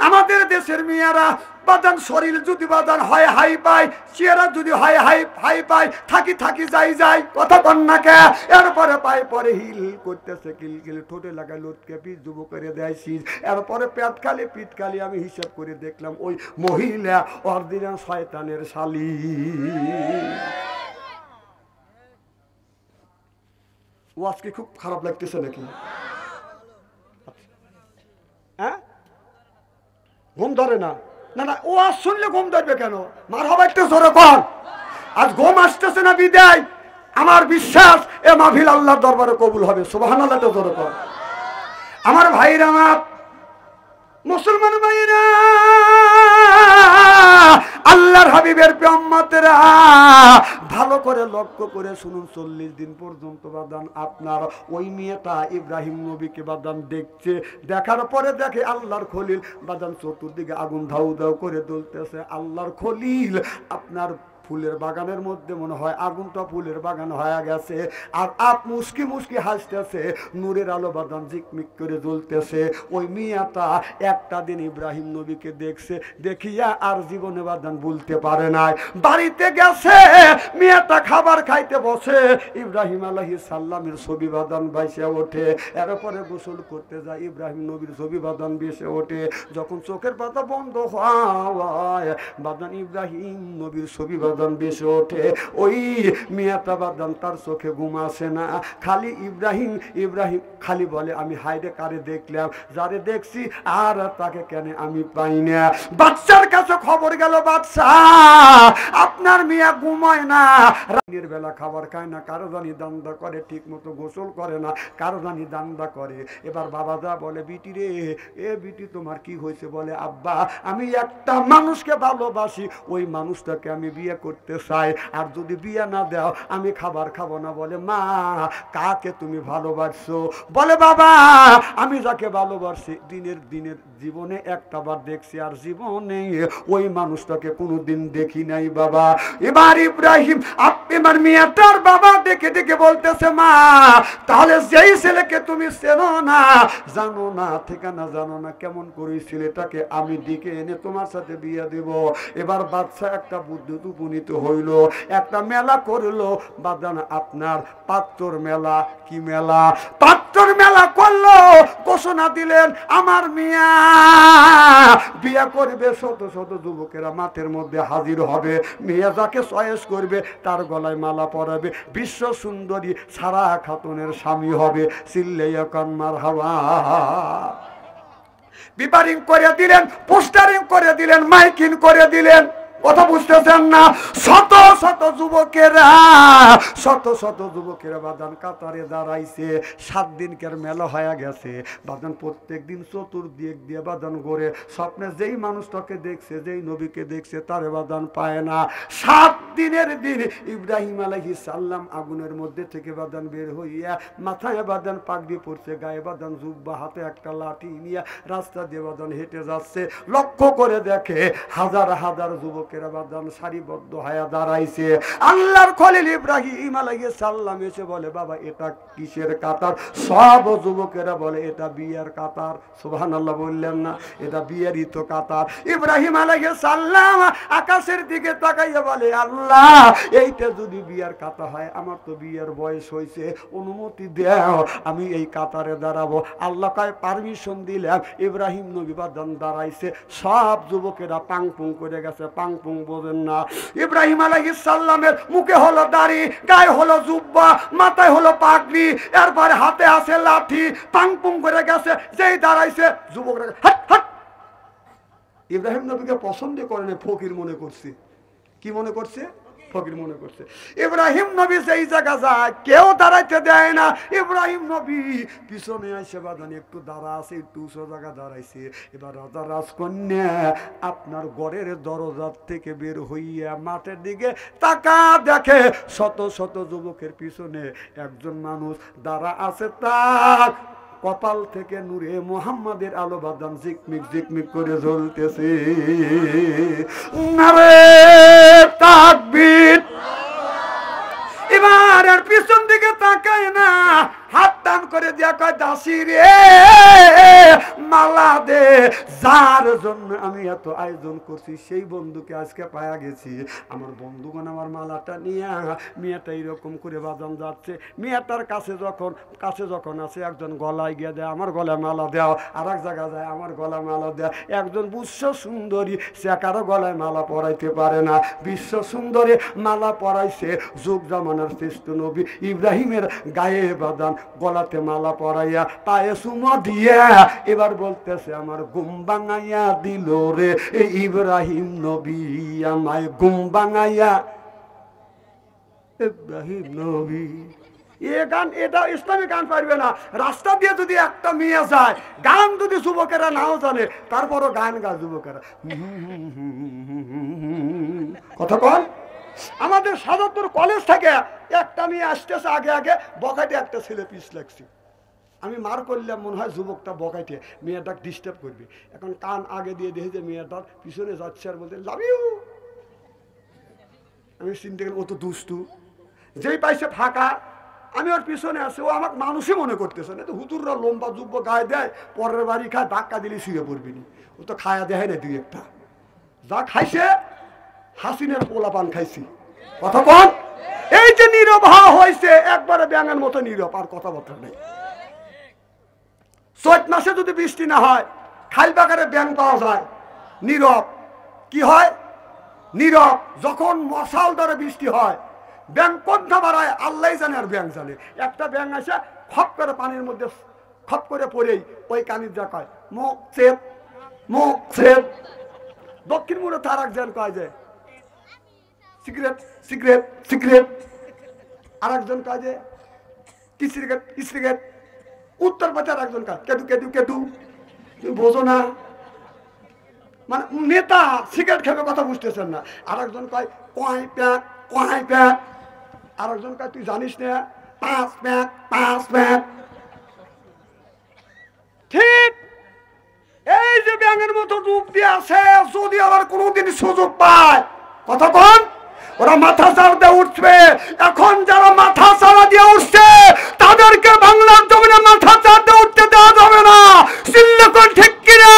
আমাদের দেশের মেয়েরা বাদান শরীর যদি বাদান হয় হাই পাই, চেহারা যদি হয় হাই পাই, থাকি যাই কথা কন না কে? এরপরে পাই পরে হিল করতেছে কিলকিল, ঠোঁটে লাগাই লটকে পিঠ যুব করে দেয় শীষ, এরপরে পেট খালি আমি হিসাব করে দেখলাম ওই মহিলা অরিজিনাল শয়তানের শালী। ও আজকে খুব খারাপ লাগতেছে নাকি? হ্যাঁ, ঘুম ধরে না? না না, ও আজ শুনলে ঘুম ধরবে কেন? মার হবা একটু জোরে কর। আজ ঘুম আসতেছে না বিদায়, আমার বিশ্বাস এ মাহফিল আল্লাহর দরবারে কবুল হবে। সুবহানাল্লাহ, একটু জোরে কর। আমার ভাইরা, আমার মুসলমান ভাইরা, আল্লাহর হাবিবের উম্মতেরা, ভালো করে লক্ষ্য করে শুনুন। 40 দিন পর্যন্ত বাদান আপনার ওই মেয়েটা ইব্রাহিম নবীকে বাদান দেখছে। দেখার পরে দেখে আল্লাহর খলিল বাদান চতুর্দিকে আগুন ধাউ ধাউ করে জ্বলতেছে। আল্লাহর খলিল আপনার ফুলের বাগানের মধ্যে মনে হয় আগুনটা ফুলের বাগান হয়ে গেছে, আর আপ মুস্কি মুস্কি হাসতেছে, নূরের আলো বাদান ঝিকমিক করে জ্বলতেছে। ওই মিয়াটা একটা দিন ইব্রাহিম নবীকে দেখছে, দেখিয়া আর জীবনে বাদান বলতে পারে নাই। বাড়িতে গেছে, মিয়াটা খাবার খাইতে বসে, ইব্রাহিম আলাইহিস সালামের ছবি বাদান বাইসে ওঠে। এরপরে গোসল করতে যায়, ইব্রাহিম নবীর ছবি বাদান বেসে ওঠে। যখন চোখের পাতা বন্ধ হয় বাদান ইব্রাহিম নবীর ছবি বেশি ওঠে। ওই মিয়াটা বাদান তার চোখে ঘুম আসে না, খালি ইব্রাহিম ইব্রাহিম খালি বলে, আমি হাইরে কারে দেখলাম, যারে দেখছি আর তাকে কেন আমি পাই না। বাচ্চার কাছে খবর গেল, বাচ্চা আপনার মিয়া ঘুমায় না, রাতের বেলা খাবার খায় না, কারো জানি দান্দা করে, ঠিক মতো গোসল করে না, কারো জানি দান্দা করে। এবার বাবা যা বলে, বিটি রে, এ বিটি তোমার কি হয়েছে? বলে, আব্বা আমি একটা মানুষকে ভালোবাসি, ওই মানুষটাকে আমি বিয়ে করতে চাই, আর যদি বিয়ে না দাও আমি খাবার খাবো না। বলে, মা কাকে তুমি ভালোবাসছো? বলে, বাবা আমি যাকে ভালোবাসি দিনের জীবনে একটা বার দেখছি, আর জীবনে ওই মানুষটাকে কোনোদিন দেখি নাই বাবা। এবার ইব্রাহিম আপনার মেয়েটার বাবা দেখে দেখে বলতেছে, মা তাহলে যেই ছেলেকে তুমি চেনো না, জানো না, ঠিকানা জানো না, কেমন করে ছেলেটাকে আমি ডেকে এনে তোমার সাথে বিয়ে দেব। এবার বাচ্চা একটা বুদ্ধি উপনীত হইল, একটা মেলা করলো বাদান আপনার পাত্তর মেলা। কি মেলা? পাত্তর মেলা করলো। ঘোষণা দিলেন, আমার মিয়া বিয়ে করবে, শত শত যুবকেরা মাঠের মধ্যে হাজির হবে, মেয়ে যাকে চয়েস করবে তার গলায় মালা পরাবে, বিশ্ব সুন্দরী সারা খাতুনের স্বামী হবে। চিল্লাইয়া কান মারহাবা। বিপারিং করে দিলেন, পোস্টারিং করে দিলেন, মাইকিং করে দিলেন। কথা বুঝতেছেন না? শত শত যুবকেরা বাদান কাতারে দাঁড়াইছে। 7 দিনকার মেলা হয়ে গেছে বাদান। প্রত্যেক দিন চতুর্দিক দিয়ে বাদান ঘুরে, স্বপ্নে যেই মানুষটাকে দেখছে, যেই নবীকে দেখছে, তারে বাদান পায় না। 7 দিনের দিন ইব্রাহিম আলাইহিস সালাম আগুনের মধ্যে থেকে বাদান বের হইয়া, মাথায় বাদান পাগড়ি পড়ছে, গায়ে বাদান জুব্বা, হাতে একটা লাঠি নিয়ে রাস্তা দিয়ে বাদান হেঁটে যাচ্ছে। লক্ষ্য করে দেখে হাজার হাজার যুবক বাদান সারিবদ্ধ হয়ে দাঁড়াইছে। আল্লাহর খলিল ইব্রাহিম আলাইহিস সালাম এসে বলে, বাবা এটা কিসের কাতার? সব যুবকেরা বলে, এটা বিয়ের কাতার। সুবহানাল্লাহ বললেন না? এটা বিয়েরই তো কাতার। ইব্রাহিম আলাইহিস সালাম আকাশের দিকে তাকাইয়া বলে, আল্লাহ এইটা যদি বিয়ের কাতার হয়, আমার তো বিয়ের বয়স হয়েছে, অনুমতি দাও, আমি এই কাতারে দাঁড়াবো। আল্লাহ কয় পারমিশন দিলাম। ইব্রাহিম নবী বাদান দাঁড়াইছে, সব যুবকেরা পাং পুং করে গেছে। পাং পুং বোঝেন না? ইব্রাহিম আলাইহিস সালামের মুখে হলো দাড়ি, গায়ে হলো জুব্বা, মাথায় হলো পাগড়ি, এরপরে হাতে আছে লাঠি, পাং পুং করে গেছে। যেই দাঁড়াইছে যুবকরা হাট হাট। ইব্রাহিম নবীকে পছন্দ করেন, ফকির মনে করছে। কি মনে করছে? ফকির মনে করছে। ইব্রাহিম নবী সেই জায়গা যায়, কেউ দাঁড়াইতে দেয় না। ইব্রাহিম নবী পিছনে আইসে বাদান একটু দাঁড়া আছে, একটু উঁচু জায়গা দাঁড়াইছে। এবার রাজা রাজকন্যা আপনার ঘরের দরজার থেকে বের হইয়া মাঠের দিকে তাকা, দেখে শত শত যুবকের পিছনে একজন মানুষ দাঁড়া আছে। তার কপাল থেকে নূরে মুহাম্মাদের আলো বাদান ঝিকমিক ঝিকমিক করে জ্বলতেছে। নারে তাকবীর। এবার আর পিছন দিকে তাকায় না, হাত টান করে দিয়া কয়, দাসী রে মালা দে, যার জন্য আমি এত আয়োজন করছি সেই বন্ধুকে আজকে পায়া গেছি। আমার বন্ধুগণ আমার মালাটা নিয়ে মেয়েটা এরকম করে বাজান যাচ্ছে। মেয়েটার কাছে যখন আছে, একজন গলায় গিয়ে দেয়, আমার গলায় মালা দেও। আর এক জায়গা যায়, আমার গলায় মালা দেয়। একজন বিশ্ব সুন্দরী, সে কারো গলায় মালা পরাইতে পারে না, বিশ্ব সুন্দরী মালা পরাইছে যুগ জামানার শ্রেষ্ঠ নবী ইব্রাহিমের গায়ে বাদান গলা গলাতে মালা পরাইয়া পায়ে চুমো দিয়া এবার বলতেছে আমার ঘুম ভাঙাইয়া দিল রে ইব্রাহিম নবী, আমায় ঘুম ভাঙাইয়া ইব্রাহিম নবী। এ গান, এটা ইসলামিক গান পারবে না। রাস্তা দিয়ে যদি একটা মেয়ে যায়, গান যদি যুবকেরা নাও জানে, তারপরও গান গায় যুবকেরা। কথা কন। আমাদের সাজাদপুর কলেজ থেকে একটা মেয়ে আসতেছে, আগে আগে বকাইতে একটা ছেলে পিছ লাগছে। আমি মার করলাম, মনে হয় যুবকটা বকাইতে মেয়েটাকে ডিস্টার্ব করবে। এখন কান আগে দিয়ে দেখি যে মেয়েটার পিছনে যাচ্ছে আর বলতে লাভ ইউ। আমি চিন্তা করি ও তো দুষ্টু, যেই পাইছে ফাঁকা, আমি ওর পিছনে আছি, ও আমাকে মানুষই মনে করতেছে না। তো হুতুররা লম্বা যুব্ব গায়ে দেয়, পরের বাড়ি খায়, ধাক্কা দিলে শুয়ে পড়বি নি। ও তো খায়া দেয় না দুই একটা, যা খাইছে হাসিনের পোলা পান খাইছি। কথা কন। এই যে নীরব হয়েছে, একবারে ব্যাঙের মতো নীরব, আর কথাবার্তা নেই। চৈত মাসে যদি বৃষ্টি না হয়, খাল বাগারে ব্যাঙ পাওয়া যায়, নীরব। কি হয়? নীরব। যখন মশাল ধরে বৃষ্টি হয়, ব্যাঙ কোনটা বাড়ায় আল্লাহ জানে, আর ব্যাঙ জানে। একটা ব্যাঙ আসে খপ করে পানির মধ্যে খপ করে পড়েই ওই কানির যা কয় মুখ চেপ, মুখ চেপ। দক্ষিণ মুড়ে তার একজন কয় যে সিগারেট সিগারেট সিগারেট, আর একজন কয় যে কি সিগারেট কি সিগারেট। উত্তর পাশে আর একজন কয় কেটু কেটু কেটু। তুমি বোঝো না, মানে নেতা সিগারেট খেবে, কথা বুঝতেছেন না। আর একজন কয় কয় প্যাক কয় প্যাক, আর একজন কয় তুই জানিস না পাঁচ প্যাক পাঁচ প্যাক। ঠিক এই যে ব্যাঙের মতো রূপ দিয়ে আছে, যদি আবার কোনোদিন সুযোগ পায়, কথা কন, ওরা মাথা চাড়া দিয়ে উঠবে। এখন যারা মাথা চাড়া দিয়ে উঠছে, তাদেরকে বাংলার জমিনে মাথা চাড়া দিয়ে উঠতে দেওয়া যাবে না। চিল্লে কোন ঠিক কিনা?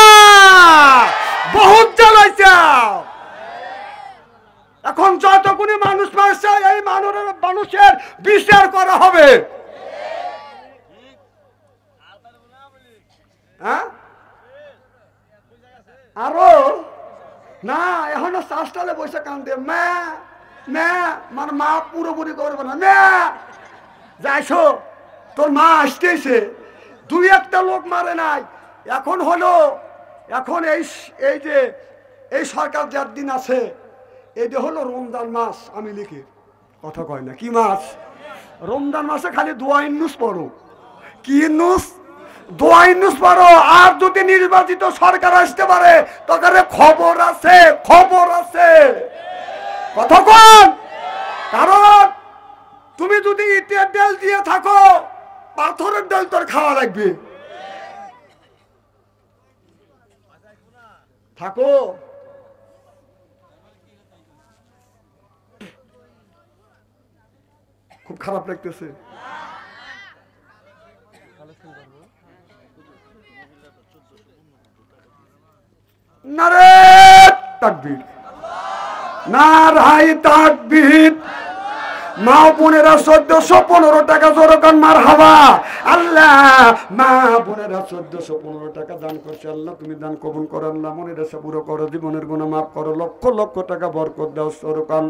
বহুত জ্বালাইছে। এখন যতগুলি মানুষ পাচ্ছে, এই মানুষের বিচার করা হবে। হ্যাঁ, আরো না, এখনো চাষটালে বসে কান্দে মা মা, মানে মা পুরোপুরি করবে না। মা যাইছো, তোর মা আসতেছে। দুই একটা লোক মারে নাই। এখন হলো, এখন এই যে এই সরকার যার দিন আছে, এইটা হলো রমজান মাস। আমি লিখি কথা কয় না, কি মাস? রমজান মাসে খালি দোয়া ইন্নুস পড়ো। কি ইন্নুস? দোয়া ইন্নুস পড়ো। আর যদি নির্বাচিত সরকার আসতে পারে, তখন খবর আছে, খবর আছে। কথা কন। কারণ তুমি যদি ইটের ডাল দিয়ে থাকো, পাথরের ডাল তোর খাওয়া লাগবে। থাকো। খুব খারাপ লাগতেছে। নারে তাকবীর, নারায়ে তাকবীর। মা বোনেরা 1415 টাকা জোরকান মারহাবা। আল্লাহ, মা বোনেরা 1415 টাকা দান করছে। আল্লাহ তুমি দান কবুল করো। আল্লাহ মনের আশা পুরো করো, জীবনের গুনাহ মাফ করো, লক্ষ লক্ষ টাকা বরকত দাও। জোরকান